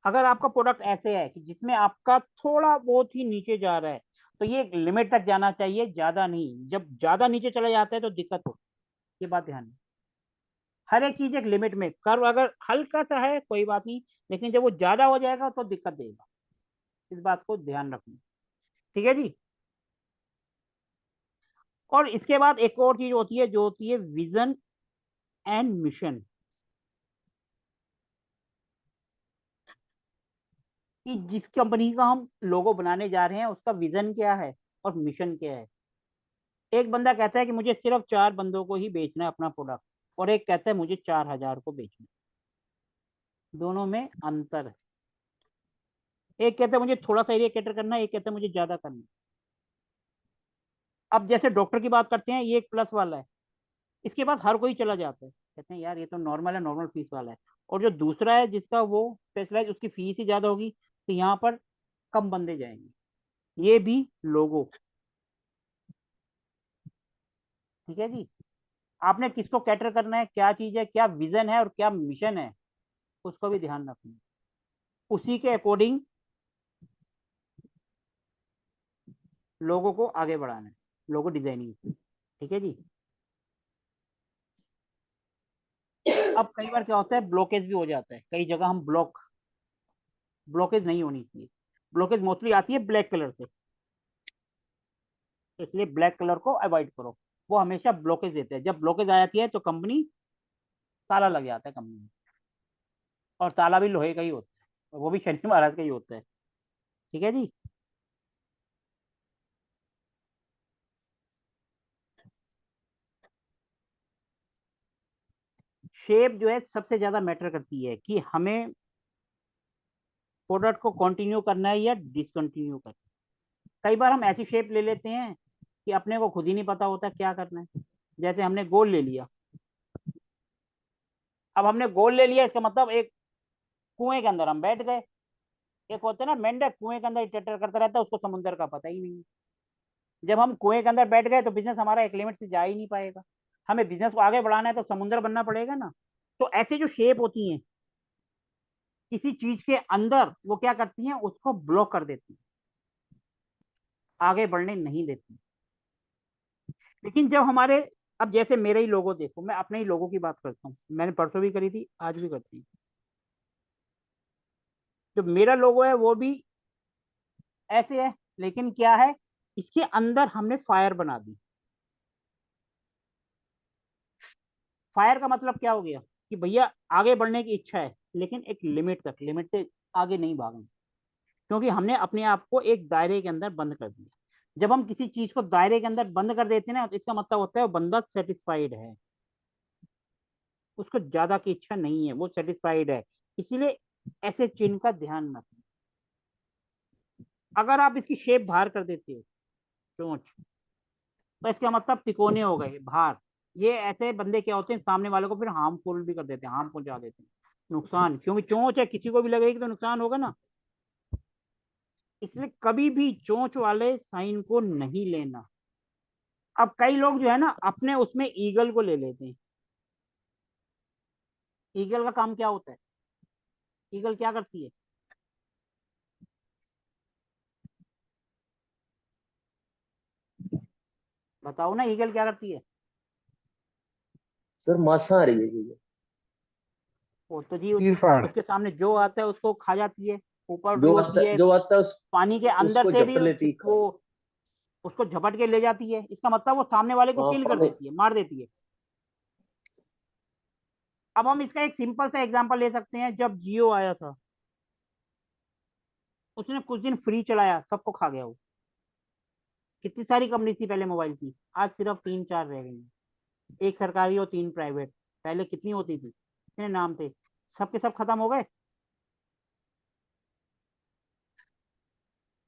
अगर आपका प्रोडक्ट ऐसे है कि जिसमें आपका थोड़ा बहुत ही नीचे जा रहा है, तो ये एक लिमिट तक जाना चाहिए, ज्यादा नहीं। जब ज्यादा नीचे चला जाता है तो दिक्कत हो, ये बात ध्यान में। हर एक चीज एक लिमिट में। कर्व अगर हल्का सा है कोई बात नहीं, लेकिन जब वो ज्यादा हो जाएगा तो दिक्कत देगा। इस बात को ध्यान रखना। ठीक है जी। और इसके बाद एक और चीज होती है जो होती है विजन एंड मिशन, कि जिस कंपनी का हम लोगो बनाने जा रहे हैं उसका विजन क्या है और मिशन क्या है। एक बंदा कहता है कि मुझे सिर्फ 4 बंदों को ही बेचना है अपना प्रोडक्ट, और एक कहता है मुझे 4,000 को बेचना है। दोनों में अंतर है। एक कहता है मुझे थोड़ा सा एरिया कैटर करना है, एक कहता है मुझे ज्यादा करना है। अब जैसे डॉक्टर की बात करते हैं, ये एक प्लस वाला है, इसके पास हर कोई चला जाता है, कहते हैं यार ये तो नॉर्मल है, नॉर्मल फीस वाला है। और जो दूसरा है जिसका वो स्पेशलाइज, उसकी फीस ही ज्यादा होगी, तो यहाँ पर कम बंदे जाएंगे। ये भी लोगो। ठीक है जी। आपने किसको कैटर करना है, क्या चीज है, क्या विजन है और क्या मिशन है, उसको भी ध्यान रखना है। उसी के अकॉर्डिंग लोगों को आगे बढ़ाना है, लोगो डिजाइनिंग। ठीक है जी। अब कई बार क्या होता है, ब्लॉकेज भी हो जाता है, कई जगह हम ब्लॉकेज नहीं होनी चाहिए। ब्लॉकेज मोस्टली आती है ब्लैक कलर से, इसलिए ब्लैक कलर को अवॉइड करो। वो हमेशा ब्लॉकेज देते हैं। जब ब्लॉकेज आ जाती है तो कंपनी, ताला लग जाता है कंपनी में। और ताला भी लोहे का ही होता है, और वो भी शनि महाराज का ही होता है। ठीक है जी। शेप जो है सबसे ज्यादा मैटर करती है कि हमें प्रोडक्ट को कंटिन्यू करना है या डिसकंटिन्यू करना है। कई बार हम ऐसी शेप ले लेते हैं कि अपने को खुद ही नहीं पता होता क्या करना है। जैसे हमने गोल ले लिया। अब हमने गोल ले लिया, इसका मतलब एक कुएं के अंदर हम बैठ गए। एक होता है ना मेंढक, कुएं के अंदर टटर करता रहता है, उसको समुद्र का पता ही नहीं। जब हम कुएं के अंदर बैठ गए तो बिजनेस हमारा एक लिमिट से जा ही नहीं पाएगा। हमें बिजनेस को आगे बढ़ाना है तो समुद्र बनना पड़ेगा ना। तो ऐसे जो शेप होती हैं किसी चीज के अंदर, वो क्या करती हैं, उसको ब्लॉक कर देती हैं, आगे बढ़ने नहीं देती। लेकिन जब हमारे, अब जैसे मेरे ही लोगो देखो, मैं अपने ही लोगों की बात करता हूँ, मैंने परसों भी करी थी, आज भी करती हूँ। जो मेरा लोगो है वो भी ऐसे है, लेकिन क्या है, इसके अंदर हमने फायर बना दी। फायर का मतलब क्या हो गया कि भैया आगे बढ़ने की इच्छा है, लेकिन एक लिमिट तक, लिमिट से आगे नहीं भागना। क्योंकि हमने अपने आप को एक दायरे के अंदर बंद कर दिया। जब हम किसी चीज को दायरे के अंदर बंद कर देते हैं ना, तो इसका मतलब होता है वो बंदा सेटिस्फाइड है, उसको ज्यादा की इच्छा नहीं है, वो सेटिस्फाइड है। इसीलिए ऐसे चिन्ह का ध्यान रखें। अगर आप इसकी शेप बाहर कर देते हो, चोंच, तो इसका मतलब तिकोने हो गए बाहर। ये ऐसे बंदे क्या होते हैं, सामने वाले को फिर हार्मफुल भी कर देते हैं, हार्म पहुंचा देते हैं, नुकसान। क्योंकि चोंच है, किसी को भी लगेगी तो नुकसान होगा ना। इसलिए कभी भी चोंच वाले साइन को नहीं लेना। अब कई लोग जो है ना अपने उसमें ईगल को ले लेते हैं। ईगल का काम क्या होता है? ईगल क्या करती है? बताओ ना, ईगल क्या करती है? सर मांसाहारी है ये। वो तो जी तीर फाड़। उसके सामने जो आता है उसको खा जाती है, ऊपर भी जो होती आता है, जो आता है पानी के अंदर उसको से झपट भी लेती वो उसको झपट के ले जाती है, इसका मतलब वो सामने वाले को हाँ किल कर पानी। देती है, मार देती है। अब हम इसका एक सिंपल सा एग्जांपल ले सकते हैं, जब जियो आया था, उसने कुछ दिन फ्री चलाया, सबको खा गया वो। कितनी सारी कंपनी थी पहले मोबाइल की, आज सिर्फ 3-4 रह गई हैं। एक सरकारी और 3 प्राइवेट। पहले कितनी होती थी, कितने नाम थे, सबके सब खत्म हो गए।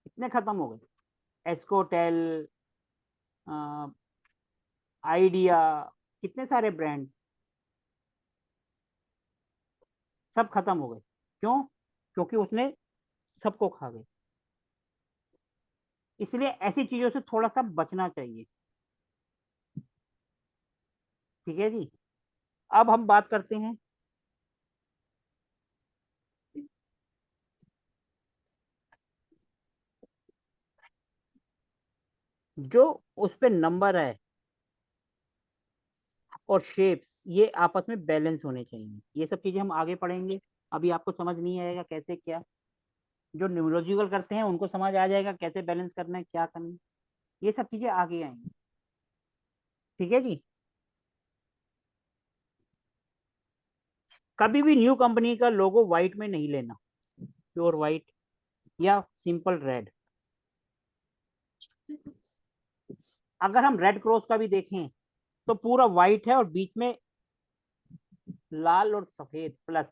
कितने खत्म हो गए, एस्कोटेल, आइडिया, कितने सारे ब्रांड सब खत्म हो गए। क्यों? क्योंकि उसने सबको खा गए। इसलिए ऐसी चीजों से थोड़ा सा बचना चाहिए। ठीक है जी। अब हम बात करते हैं जो उस पे नंबर है और शेप्स, ये आपस में बैलेंस होने चाहिए। ये सब चीजें हम आगे पढ़ेंगे, अभी आपको समझ नहीं आएगा कैसे क्या। जो न्यूरोलॉजिकल करते हैं उनको समझ आ जाएगा कैसे बैलेंस करना है, क्या करना है। ये सब चीजें आगे आएंगी। ठीक है जी। कभी भी न्यू कंपनी का लोगो व्हाइट में नहीं लेना, प्योर व्हाइट या सिंपल रेड। अगर हम रेड क्रॉस का भी देखें तो पूरा व्हाइट है और बीच में लाल और सफेद प्लस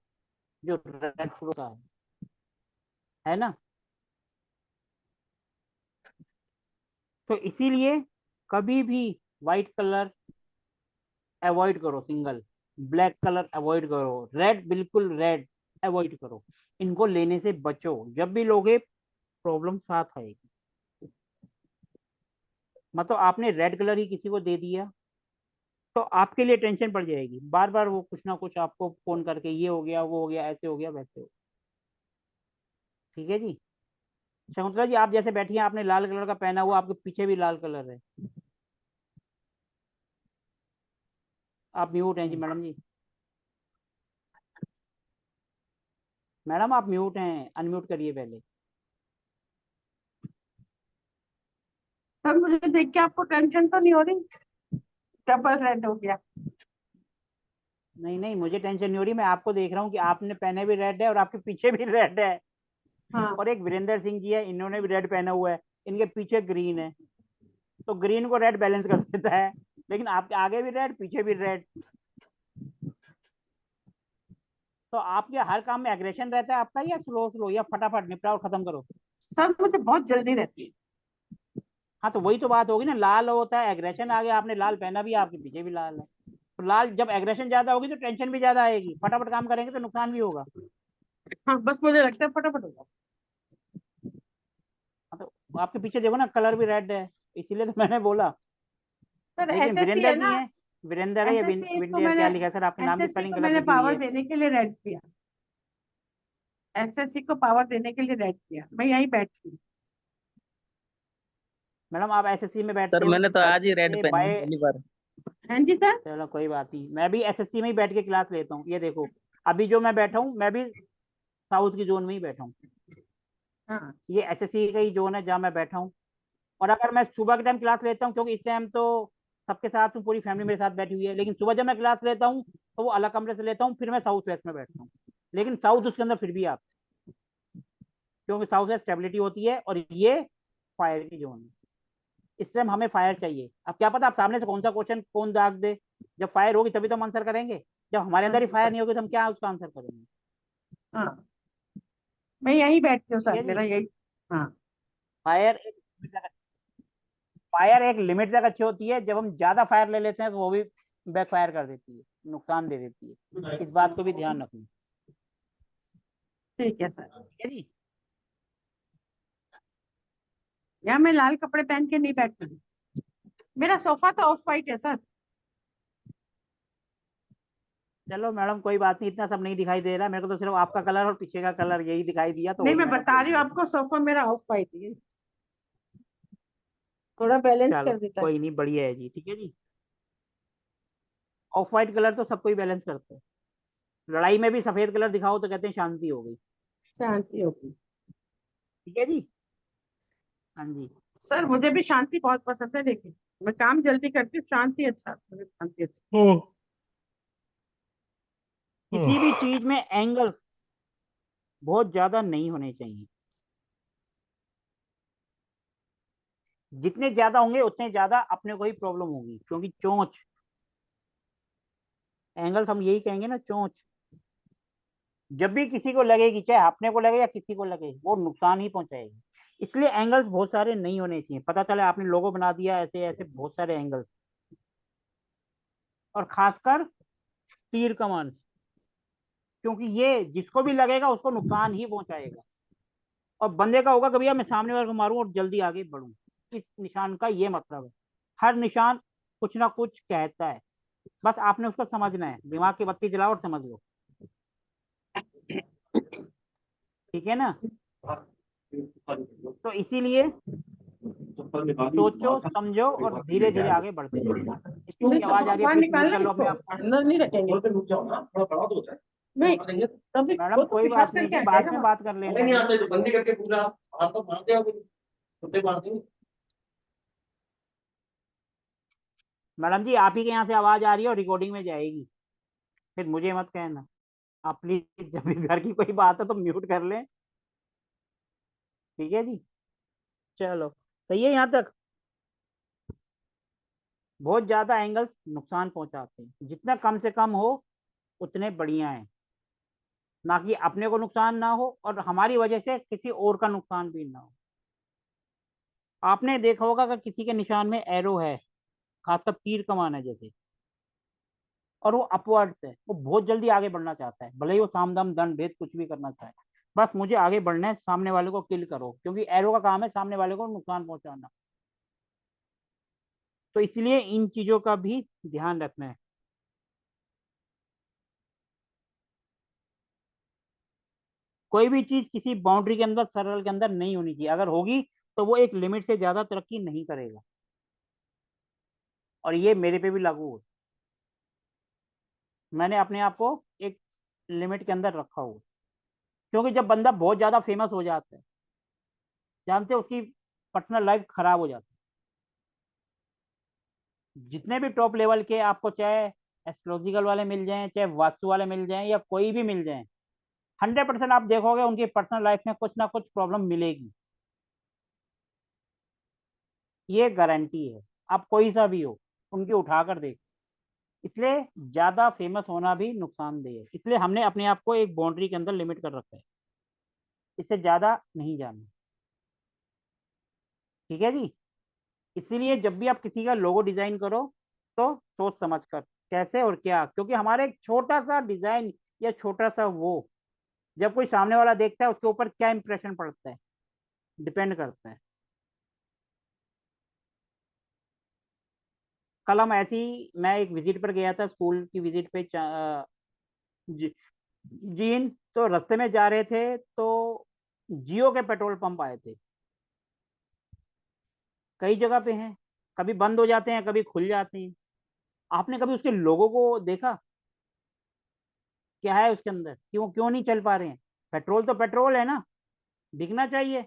जो रेड क्रॉस का है ना। तो इसीलिए कभी भी व्हाइट कलर अवॉइड करो, सिंगल। ब्लैक कलर अवॉइड करो, रेड बिल्कुल रेड अवॉइड करो। इनको लेने से बचो, जब भी लोगे प्रॉब्लम साथ आएगी। मतलब आपने रेड कलर ही किसी को दे दिया तो आपके लिए टेंशन पड़ जाएगी, बार बार वो कुछ ना कुछ आपको फोन करके ये हो गया वो हो गया ऐसे हो गया वैसे हो। ठीक है जी। शकुंतला जी, आप जैसे बैठी हैं, आपने लाल कलर का पहना हुआ, आपके पीछे भी लाल कलर है। आप म्यूट हैं जी मैडम जी। मैडम आप म्यूट हैं, अनम्यूट करिए पहले। सर मुझे देख के आपको टेंशन तो नहीं हो रही? डबल रेड हो गया। नहीं नहीं, मुझे टेंशन नहीं हो रही, मैं आपको देख रहा हूँ कि आपने पहने भी रेड है और आपके पीछे भी रेड है। हाँ और एक वीरेंद्र सिंह जी है, इन्होंने भी रेड पहना हुआ है, इनके पीछे ग्रीन है। तो ग्रीन को रेड बैलेंस कर देता है, लेकिन आपके आगे भी रेड पीछे भी रेड। तो आपके हर काम में एग्रेशन रहता है आपका, या स्लो स्लो, या फटाफट निपटाओ और खत्म करो? सर मुझे बहुत जल्दी रहती है। हाँ, तो वही तो बात होगी ना, लाल होता है एग्रेशन आ गया, आपने लाल पहना भी है, आपके पीछे भी लाल है। तो लाल जब एग्रेशन ज्यादा होगी तो टेंशन भी ज्यादा आएगी, फटाफट काम करेंगे तो नुकसान भी होगा। हाँ बस मुझे लगता है फटाफट होगा। हाँ, तो आपके पीछे देखो ना, कलर भी रेड है, इसीलिए तो मैंने बोला। सर लेकिन एसएससी वीरेंद्र है जी ना, हैं, वीरेंद्र है या एसएससी इसको विंडेर, मैंने, क्या लिखा है सर? आपके नाम की एसएससी स्पेलिंग को गलत मैंने लिखी हुई पावर है। देने के लिए रेड किया। एसएससी को पावर देने के लिए रेड किया, मैं यहीं बैठी हूँ। मैडम आप एसएससी में सर बैठते हो मैंने तो आज ही रेड कैसे पहनी है बाय? पहली बार। हाँ जी सर। चलो कोई बात नहीं, मैं भी एसएससी में ही बैठ के क्लास लेता हूँ। ये देखो, अभी जो मैं बैठा हूँ, मैं भी साउथ की जोन में ही बैठा हूँ। हाँ ये एसएससी का ही जोन है जहाँ मैं बैठा हूँ। और अगर मैं सुबह के टाइम क्लास लेता हूँ, क्योंकि इस टाइम तो सबके साथ हूँ, पूरी फैमिली मेरे साथ बैठी हुई है, लेकिन सुबह जब मैं क्लास लेता हूँ तो वो अलग कमरे से लेता हूँ, फिर मैं साउथ वेस्ट में बैठता हूँ। लेकिन साउथ उसके अंदर फिर भी आप, क्योंकि साउथ में स्टेबिलिटी होती है और ये फायर की जोन है। इस टाइम हमें फायर चाहिए। अब क्या पता आप सामने से कौन सा क्वेश्चन कौन दाग दे, जब फायर होगी तभी तो हम आंसर करेंगे। जब हमारे हाँ अंदर ही फायर नहीं होगी तो हम क्या उसका आंसर करेंगे? हाँ, मैं यहीं बैठती हूँ ठीक सर, है मेरा जी। यही। हाँ फायर एक फायर एक लिमिट तक अच्छी होती है, जब हम ज्यादा फायर ले लेते हैं तो वो भी बैक फायर कर देती है, नुकसान दे देती है। इस बात को भी ध्यान रखना। ठीक है सर। ठीक है जी। यहाँ मैं लाल कपड़े पहन के नहीं बैठती हूँ। मेरा सोफा तो ऑफ वाइट है सर। चलो मैडम कोई बात नहीं, इतना सब नहीं दिखाई दे रहा मेरे को, तो सिर्फ आपका कलर और पीछे का कलर यही दिखाई दिया, तो नहीं वही मैं मैंने बता बोल रही हूँ दिया। आपको, सोफा मेरा ऑफ वाइट है, थोड़ा बैलेंस चलो कर देता है। कोई नहीं, बढ़िया है जी। ठीक है जी। ऑफ वाइट कलर तो सबको ही बैलेंस करते हैं। लड़ाई में भी सफेद कलर दिखाओ तो कहते हैं शांति हो गई। शांति होगी। ठीक है जी। हाँ जी। सर मुझे भी शांति बहुत पसंद है, लेकिन मैं काम जल्दी करती हूँ, शांति अच्छा, मुझे शांति अच्छा। किसी भी चीज में एंगल बहुत ज्यादा नहीं होने चाहिए। जितने ज्यादा होंगे उतने ज्यादा अपने को ही प्रॉब्लम होगी, क्योंकि चोंच, एंगल्स हम यही कहेंगे ना, चोंच जब भी किसी को लगेगी, चाहे अपने को लगे या किसी को लगे, वो नुकसान ही पहुंचाएगी। इसलिए एंगल्स बहुत सारे नहीं होने चाहिए। पता चला आपने लोगो बना दिया, ऐसे ऐसे बहुत सारे एंगल्स, और खासकर तीर कमान, क्योंकि ये जिसको भी लगेगा उसको नुकसान ही पहुंचाएगा। और बंदे का होगा कभी यार मैं सामने वाले को मारूं और जल्दी आगे बढ़ूं। इस निशान का ये मतलब है। हर निशान कुछ ना कुछ कहता है, बस आपने उसको समझना है। दिमाग की बत्ती जलाओ और समझ लो, ठीक है ना। तो इसीलिए सोचो समझो और धीरे धीरे आगे बढ़ते जाओ। इसकी नहीं तो आवाज आ रही है, बाहर प्लीज म्यूट निकालना कर लो इसको, अपने आप को। अंदर नहीं रखेंगे। नहीं तभी मैडम वो तो कोई पिशाच बात नहीं करके जी, आ बाद जाएगा में वहाँ। बात कर लेना जी। मैडम जी आप ही के यहाँ से आवाज आ रही है और रिकॉर्डिंग में जाएगी, फिर मुझे मत कहना। आप प्लीज जब भी घर की कोई बात है तो म्यूट कर लें, ठीक है जी। चलो सही है यहाँ तक। बहुत ज्यादा एंगल्स नुकसान पहुंचाते हैं, जितना कम से कम हो उतने बढ़िया है। ना कि अपने को नुकसान ना हो और हमारी वजह से किसी और का नुकसान भी ना हो। आपने देखा होगा अगर किसी के निशान में एरो है, खासकर तीर कमान है जैसे, और वो अपवर्ड है, वो बहुत जल्दी आगे बढ़ना चाहता है, भले ही वो साम दाम दंड भेद कुछ भी करना चाहे, बस मुझे आगे बढ़ना है, सामने वाले को किल करो, क्योंकि एरो का काम है सामने वाले को नुकसान पहुंचाना। तो इसलिए इन चीजों का भी ध्यान रखना है। कोई भी चीज किसी बाउंड्री के अंदर, सर्कल के अंदर नहीं होनी चाहिए। अगर होगी तो वो एक लिमिट से ज्यादा तरक्की नहीं करेगा, और ये मेरे पे भी लागू है। मैंने अपने आप को एक लिमिट के अंदर रखा हुआ, क्योंकि जब बंदा बहुत ज्यादा फेमस हो जाता है, जानते हो, उसकी पर्सनल लाइफ खराब हो जाती है। जितने भी टॉप लेवल के आपको, चाहे एस्ट्रोलॉजिकल वाले मिल जाएं, चाहे वास्तु वाले मिल जाएं, या कोई भी मिल जाएं, 100% आप देखोगे उनकी पर्सनल लाइफ में कुछ ना कुछ प्रॉब्लम मिलेगी। ये गारंटी है, आप कोई सा भी हो, उनकी उठाकर देख। इसलिए ज्यादा फेमस होना भी नुकसानदेह है। इसलिए हमने अपने आप को एक बाउंड्री के अंदर लिमिट कर रखा है, इससे ज्यादा नहीं जाना, ठीक है जी। इसीलिए जब भी आप किसी का लोगो डिजाइन करो तो सोच समझ कर कैसे और क्या, क्योंकि हमारे एक छोटा सा डिजाइन या छोटा सा वो, जब कोई सामने वाला देखता है उसके ऊपर क्या इंप्रेशन पड़ता है, डिपेंड करता है। कल हम ऐसी, मैं एक विजिट पर गया था, स्कूल की विजिट पे, जी, जीन, तो रास्ते में जा रहे थे तो जियो के पेट्रोल पंप आए थे, कई जगह पे हैं, कभी बंद हो जाते हैं कभी खुल जाते हैं। आपने कभी उसके लोगों को देखा, क्या है उसके अंदर, क्यों क्यों नहीं चल पा रहे हैं? पेट्रोल तो पेट्रोल है ना, बिकना चाहिए।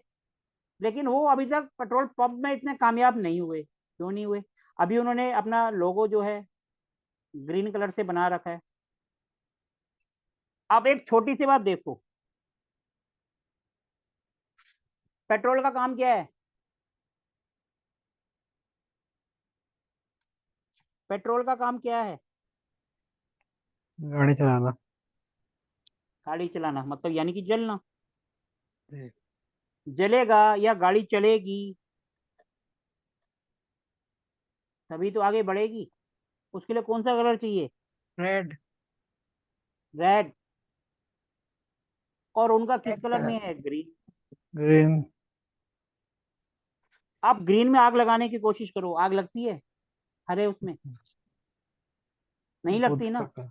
लेकिन वो अभी तक पेट्रोल पंप में इतने कामयाब नहीं हुए, क्यों नहीं हुए? अभी उन्होंने अपना लोगो जो है ग्रीन कलर से बना रखा है। अब एक छोटी सी बात देखो, पेट्रोल का काम क्या है? पेट्रोल का काम क्या है? गाड़ी चलाना। गाड़ी चलाना, मतलब यानी कि जलना। जी। जलेगा या गाड़ी चलेगी तभी तो आगे बढ़ेगी। उसके लिए कौन सा कलर चाहिए? रेड। रेड। और उनका किस कलर में है? ग्रीन। ग्रीन। आप ग्रीन में आग लगाने की कोशिश करो, आग लगती है? हरे उसमें नहीं बुध लगती का ना, कलर।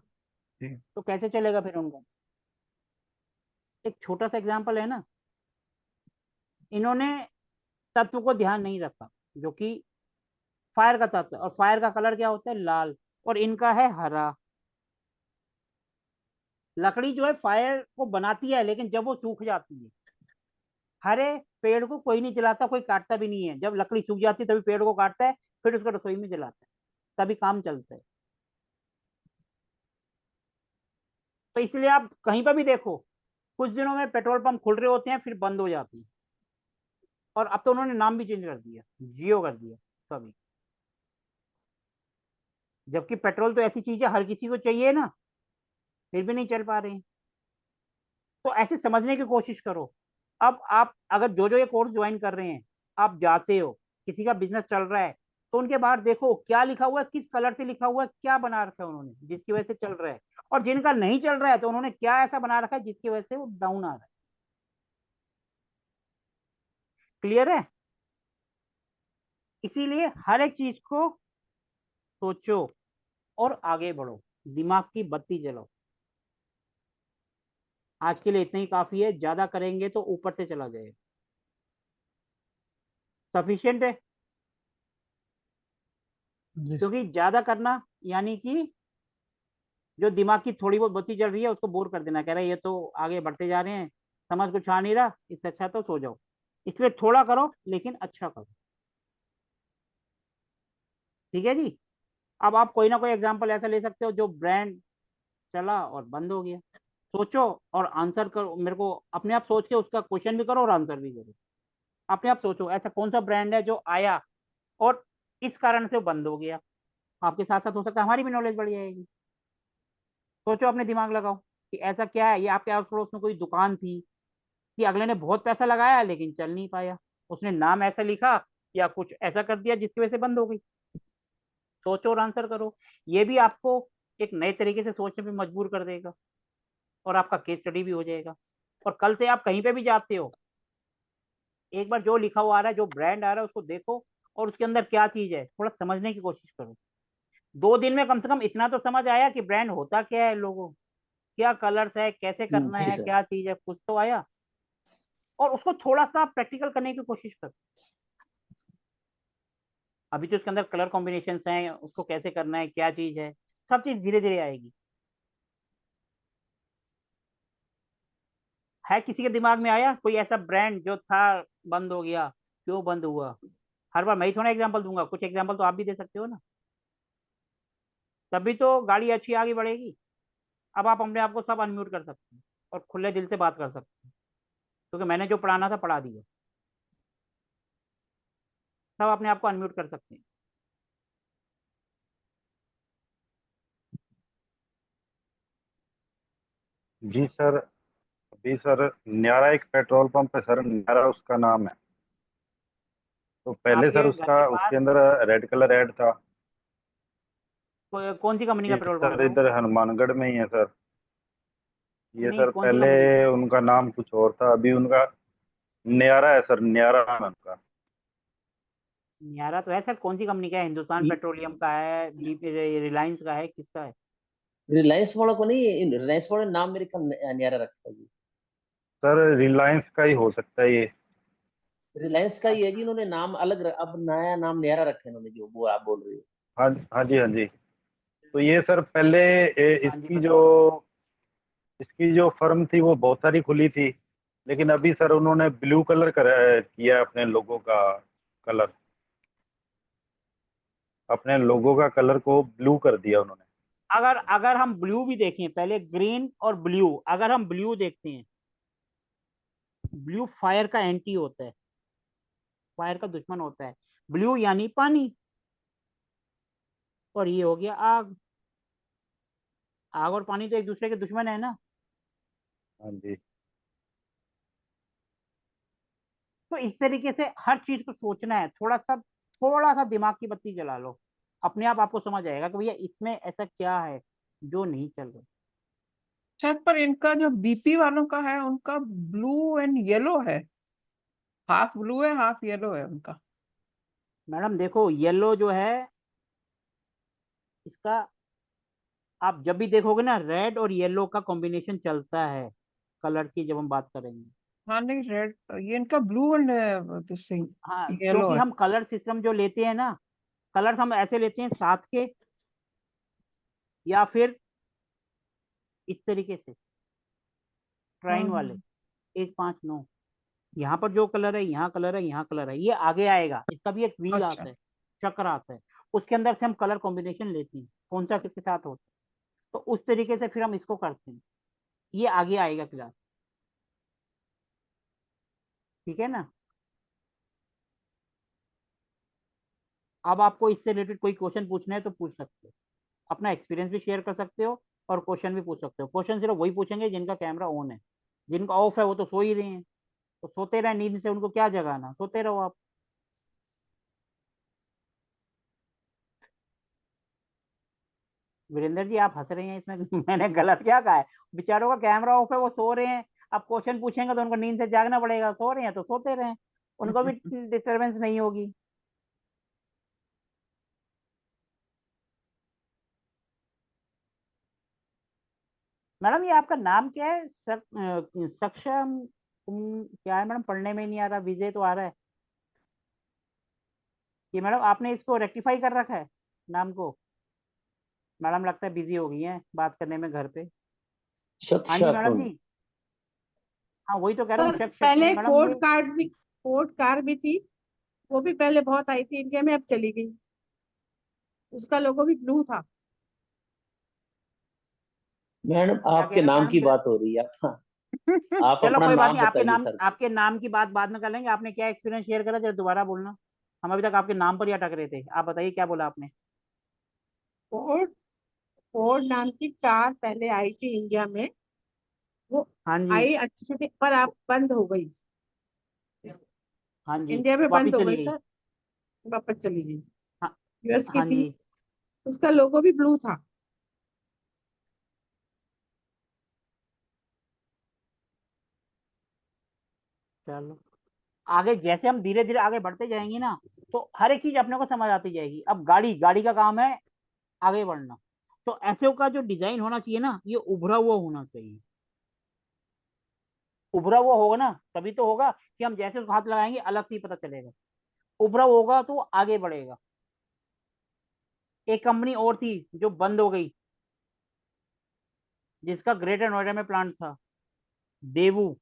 जी। तो कैसे चलेगा फिर उनका? एक छोटा सा एग्जांपल है ना। इन्होंने तत्व को ध्यान नहीं रखा, जो कि फायर का तत्व है, और फायर का कलर क्या होता है? लाल। और इनका है हरा। लकड़ी जो है फायर को बनाती है, लेकिन जब वो सूख जाती है हरे पेड़ को कोई नहीं जलाता, कोई काटता भी नहीं है। जब लकड़ी सूख जाती है तभी पेड़ को काटता है, फिर उसको रसोई में जलाता है, तभी काम चलता है। तो इसलिए आप कहीं पर भी देखो, कुछ दिनों में पेट्रोल पंप खुल रहे होते हैं, फिर बंद हो जाते हैं। और अब तो उन्होंने नाम भी चेंज कर दिया, जियो कर दिया सभी। जबकि पेट्रोल तो ऐसी चीज है हर किसी को चाहिए ना, फिर भी नहीं चल पा रहे हैं। तो ऐसे समझने की कोशिश करो। अब आप अगर जो जो ये कोर्स ज्वाइन कर रहे हैं, आप जाते हो, किसी का बिजनेस चल रहा है, तो उनके बाहर देखो क्या लिखा हुआ है, किस कलर से लिखा हुआ है, क्या बना रखा है उन्होंने जिसकी वजह से चल रहा है। और जिनका नहीं चल रहा है तो उन्होंने क्या ऐसा बना रखा है जिसकी वजह से वो डाउन आ रहा है। क्लियर है? इसीलिए हर एक चीज को सोचो और आगे बढ़ो, दिमाग की बत्ती जलाओ। आज के लिए इतना ही काफी है, ज्यादा करेंगे तो ऊपर से चला जाएगा। सफिशियंट है? जी क्योंकि ज्यादा करना यानी कि जो दिमाग की थोड़ी बहुत बत्ती जल रही है उसको बोर कर देना, कह रहा है ये तो आगे बढ़ते जा रहे हैं, समझ कुछ आ नहीं रहा, इससे अच्छा तो सो जाओ। इसलिए थोड़ा करो लेकिन अच्छा करो। ठीक है जी। अब आप कोई ना कोई एग्जांपल ऐसा ले सकते हो जो ब्रांड चला और बंद हो गया। सोचो और आंसर करो, मेरे को अपने आप सोच के उसका क्वेश्चन भी करो और आंसर भी करो। अपने आप सोचो ऐसा कौन सा ब्रांड है जो आया और इस कारण से वो बंद हो गया। आपके साथ साथ हो सकता है हमारी भी नॉलेज बढ़ जाएगी। सोचो, अपने दिमाग लगाओ कि ऐसा क्या है। ये आपके आस पड़ोस में कोई दुकान थी कि अगले ने बहुत पैसा लगाया लेकिन चल नहीं पाया, उसने नाम ऐसा लिखा या कुछ ऐसा कर दिया जिसकी वजह से बंद हो गई। सोचो और आंसर करो। ये भी आपको एक नए तरीके से सोचने पे मजबूर कर देगा और आपका केस स्टडी भी हो जाएगा। और कल से आप कहीं पे भी जाते हो, एक बार जो लिखा हुआ आ रहा है, जो ब्रांड आ रहा है, उसको देखो और उसके अंदर क्या चीज है थोड़ा समझने की कोशिश करो। 2 दिन में कम से कम इतना तो समझ आया कि ब्रांड होता क्या है, लोगों क्या कलर्स है, कैसे करना जी है, सर। क्या चीज है, कुछ तो आया। और उसको थोड़ा सा प्रैक्टिकल करने की कोशिश करो। अभी तो इसके अंदर कलर कॉम्बिनेशन हैं, उसको कैसे करना है, क्या चीज है, सब चीज धीरे धीरे आएगी। है किसी के दिमाग में आया कोई ऐसा ब्रांड जो था बंद हो गया, क्यों बंद हुआ? हर बार मैं ही थोड़ा एग्जांपल दूंगा, कुछ एग्जांपल तो आप भी दे सकते हो ना, तभी तो गाड़ी अच्छी आगे बढ़ेगी। अब आप अपने आप को सब अनम्यूट कर सकते हैं और खुले दिल से बात कर सकते हैं, क्योंकि मैंने जो पढ़ाना था पढ़ा दिया। सब अपने आप को अनम्यूट कर सकते हैं। जी सर। अभी सर न्यारा एक पेट्रोल पंप है सर, न्यारा उसका नाम है। तो पहले सर आपके घर के उसका पास उसके अंदर रेड कलर ऐड था। कौन सी कंपनी का ये पेट्रोल पंप सर है वो? इधर हनुमानगढ़ में ही है सर। ये नहीं, सर कौन सी पहले कंपनी का? उनका नाम कुछ और था, अभी उनका न्यारा है सर, न्यारा नाम है उनका। न्यारा तो है सर, कौन सी कंपनी का है? हिंदुस्तान पेट्रोलियम का है, रिलायंस का है, किसका है? रिलायंस वालों को नहीं, रिलायंस वालों ने नाम मेरे ख्याल न्यारा रखा है जी। सर रिलायंस का ही हो सकता है ये। रिलायंस का ही है जी, अच्छा। इन्होंने नाम अलग अब नया नाम न्यारा रखा है इन्होंने, जो वो आप बोल रहे हो। हाँ हाँ जी, हाँ जी। तो ये सर पहले हाँ जी, इसकी जो बताओ। फर्म थी वो बहुत सारी खुली थी, लेकिन अभी सर उन्होंने ब्लू कलर किया अपने लोगों का कलर। अपने लोगों का कलर को ब्लू कर दिया उन्होंने। अगर अगर हम ब्लू भी देखें, पहले ग्रीन और ब्लू, अगर हम ब्लू देखते हैं, ब्लू फायर का एंटी होता है, फायर का दुश्मन होता है। ब्लू यानी पानी, और ये हो गया आग। आग और पानी तो एक दूसरे के दुश्मन है ना। हाँ जी। तो इस तरीके से हर चीज को सोचना है, थोड़ा सा दिमाग की बत्ती जला लो, अपने आप आपको समझ आएगा कि भैया इसमें ऐसा क्या है जो नहीं चल रहा। सर पर इनका जो बीपी वालों का है उनका ब्लू एंड येलो है, हाफ ब्लू है हाफ येलो है उनका। मैडम देखो, येलो जो है इसका, आप जब भी देखोगे ना, रेड और येलो का कॉम्बिनेशन चलता है कलर की जब हम बात करेंगे। हाँ नहीं रेड, ये इनका ब्लू एंड हाँ, येलो क्योंकि है। हम कलर सिस्टम जो लेते हैं ना, कलर्स हम ऐसे लेते हैं 7 के, या फिर इस तरीके से ट्राइन वाले, हाँ 1 5 9। यहाँ पर जो कलर है, यहाँ कलर है, यहाँ कलर है, ये आगे आएगा। इसका भी एक व्हील अच्छा। आता है, चक्र आता है, उसके अंदर से हम कलर कॉम्बिनेशन लेते हैं, कौन सा किसके साथ होता है, तो उस तरीके से फिर हम इसको करते हैं। ये आगे आएगा क्लास, ठीक है ना। अब आपको इससे रिलेटेड कोई क्वेश्चन पूछना है तो पूछ सकते हो, अपना एक्सपीरियंस भी शेयर कर सकते हो और क्वेश्चन भी पूछ सकते हो। क्वेश्चन सिर्फ वही पूछेंगे जिनका कैमरा ऑन है, जिनका ऑफ है वो तो सो ही रहे हैं, तो सोते रहे, नींद से उनको क्या जगाना, सोते रहो आप। वीरेंद्र जी आप हंस रहे हैं इसमें मैंने गलत क्या कहा है? बेचारों का कैमरा ऑफ है, वो सो रहे हैं। आप क्वेश्चन पूछेंगे तो उनको नींद से जागना पड़ेगा, सो रहे हैं तो सोते रहे, उनको भी डिस्टरबेंस नहीं होगी। मैडम ये आपका नाम क्या है? सक्षम क्या है मैडम? पढ़ने में नहीं आ रहा, विजय तो आ रहा है। ये मैडम आपने इसको रेक्टिफाई कर रखा है नाम को? मैडम लगता है बिजी हो गई हैं बात करने में घर पे। हाँ जी मैडम शकुन। जी। हाँ वही तो कह रहा हूँ, सर शक शक पहले मैडम फोर्ड ये। कार्ड भी, फोर्ड कार भी थी, वो भी पहले बहुत आई थी इंडिया में, अब चली गई। उसका लोगो भी ब्लू था। मैडम क्या कह आपके रहे हो नाम मैडम? की बात हो रही है। आप चलो अपना कोई बात नाम नहीं, आपके बताइए नाम, सर। आपके नाम की बात बाद में कर लेंगे। आपने क्या एक्सपीरियंस शेयर करा जरा दोबारा बोलना। हम अभी तक आपके नाम पर ही अटक रहे थे, आप बताइए क्या बोला आपने। फोर्ड, फोर्ड नाम की कार पहले आई थी इंडिया में। वो हाँ जी। आई अच्छी थी, पर अब बंद हो गई। हाँ जी। इंडिया में बंद वापिस हो चली गई गई। सर, वापस चली गई। हाँ। यूएस की हाँ थी। जी। उसका लोगो भी ब्लू था। चलो आगे जैसे हम धीरे धीरे आगे बढ़ते जाएंगे ना, तो हर एक चीज अपने को समझ आती जाएगी। अब गाड़ी, गाड़ी का काम है आगे बढ़ना, तो ऐसे का जो डिजाइन होना चाहिए ना, ये उभरा हुआ होना चाहिए। उभरा हुआ होगा ना तभी तो होगा कि हम जैसे उसको हाथ लगाएंगे अलग से ही पता चलेगा। उभरा होगा तो वो आगे बढ़ेगा। एक कंपनी और थी जो बंद हो गई, जिसका ग्रेटर नोएडा में प्लांट था, देवू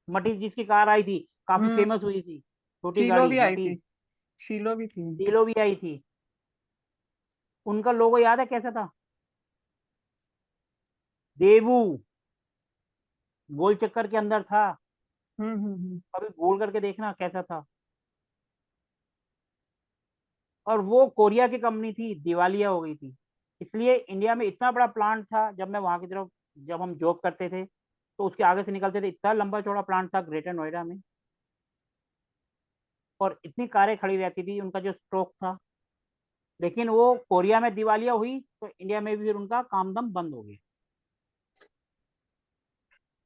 मटीज, जिसकी कार आई थी, काफी हम्म। फेमस हुई थी, छोटी शीलो गाड़ी भी आई थी, मटीज। शीलो भी थी उनकी। डीलो भी आई थी। उनका लोगो याद है कैसा था? देवू गोल चक्कर के अंदर था। हम्म। कभी गोल करके देखना कैसा था। और वो कोरिया की कंपनी थी, दिवालिया हो गई थी। इसलिए इंडिया में इतना बड़ा प्लांट था, जब मैं वहां की तरफ, जब हम जॉब करते थे तो उसके आगे से निकलते थे, इतना लंबा चौड़ा प्लांट था ग्रेटर नोएडा में, और इतनी कारें खड़ी रहती थी, उनका जो स्टॉक था। लेकिन वो कोरिया में दिवालिया हुई तो इंडिया में भी फिर उनका काम दम बंद हो गया।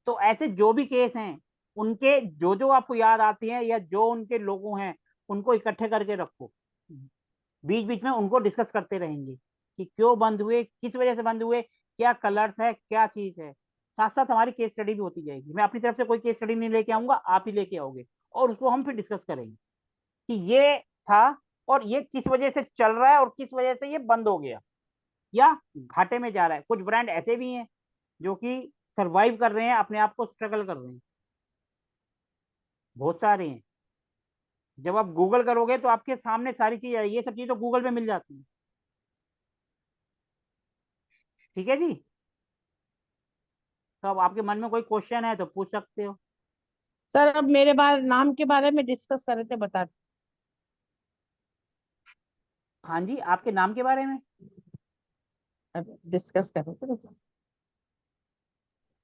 तो ऐसे जो भी केस हैं, उनके जो जो आपको याद आती हैं या जो उनके लोगों हैं, उनको इकट्ठे करके रखो। बीच बीच में उनको डिस्कस करते रहेंगे कि क्यों बंद हुए, किस वजह से बंद हुए, क्या कलर्स है, क्या चीज है। साथ साथ हमारी केस स्टडी भी होती जाएगी। मैं अपनी तरफ से कोई केस स्टडी नहीं लेके आऊंगा, आप ही लेके आओगे, और उसको हम फिर डिस्कस करेंगे कि ये था और ये किस वजह से चल रहा है और किस वजह से ये बंद हो गया या घाटे में जा रहा है। कुछ ब्रांड ऐसे भी हैं जो कि सरवाइव कर रहे हैं, अपने आप को स्ट्रगल कर रहे हैं, बहुत सारे हैं। जब आप गूगल करोगे तो आपके सामने सारी चीज आएगी, ये सब चीज तो गूगल पे मिल जाती है। ठीक है जी। तो अब आपके मन में कोई क्वेश्चन है तो पूछ सकते हो। सर अब मेरे बारे नाम के बारे में डिस्कस कर रहे थे, बता। हाँ जी, आपके नाम के बारे में। डिस्कस कर रहे थे, बता।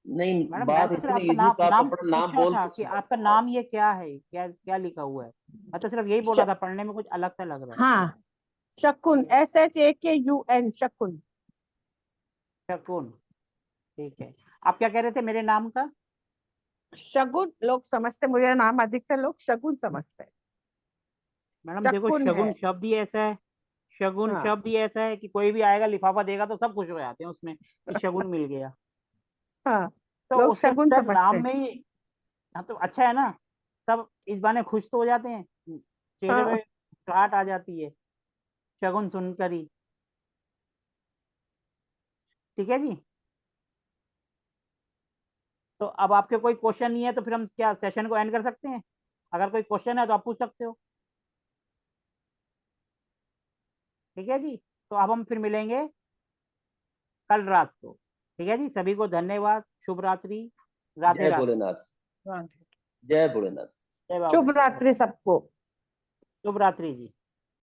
नहीं, मैडम मैंने बात तो सिर्फ इतनी आपका इजी नाम तो आप नाम अपना नाम पूछा बोल था तो कि सही। आपका नाम ये क्या है, क्या क्या लिखा हुआ है। मैं तो सिर्फ यही बोला श, था, पढ़ने में कुछ अलग सा लग रहा है। हाँ, शकुन, SHAKUN, शकुन। शकुन। ठीक है। आप क्या कह रहे थे मेरे नाम का? शगुन लोग समझते, मुझे नाम अधिकतर लोग शगुन समझते हैं। मैडम देखो, शकुन है। शगुन शब्द ही ऐसा है, शगुन हाँ शब्द ही ऐसा है कि कोई भी आएगा लिफाफा देगा तो सब खुश हो जाते हैं उसमें कि शगुन मिल गया। हाँ, तो लोग उसके शगुन अंदर समझते नाम हैं। में ही। हाँ तो अच्छा है ना, सब इस बहाने खुश तो हो जाते हैं, चेहरे पे हाँ मुस्कुराहट आ जाती है शगुन सुनकर ही। ठीक है जी। तो अब आपके कोई क्वेश्चन नहीं है तो फिर हम क्या सेशन को एंड कर सकते हैं? अगर कोई क्वेश्चन है तो आप पूछ सकते हो। ठीक है जी, तो अब हम फिर मिलेंगे कल रात को। ठीक है जी, सभी को धन्यवाद, शुभ रात्रि, राधे जय राधे, भोलेनाथ। हाँ। जय भोलेनाथ। जय बाबा, शुभ रात्रि सबको। शुभ रात्रि जी।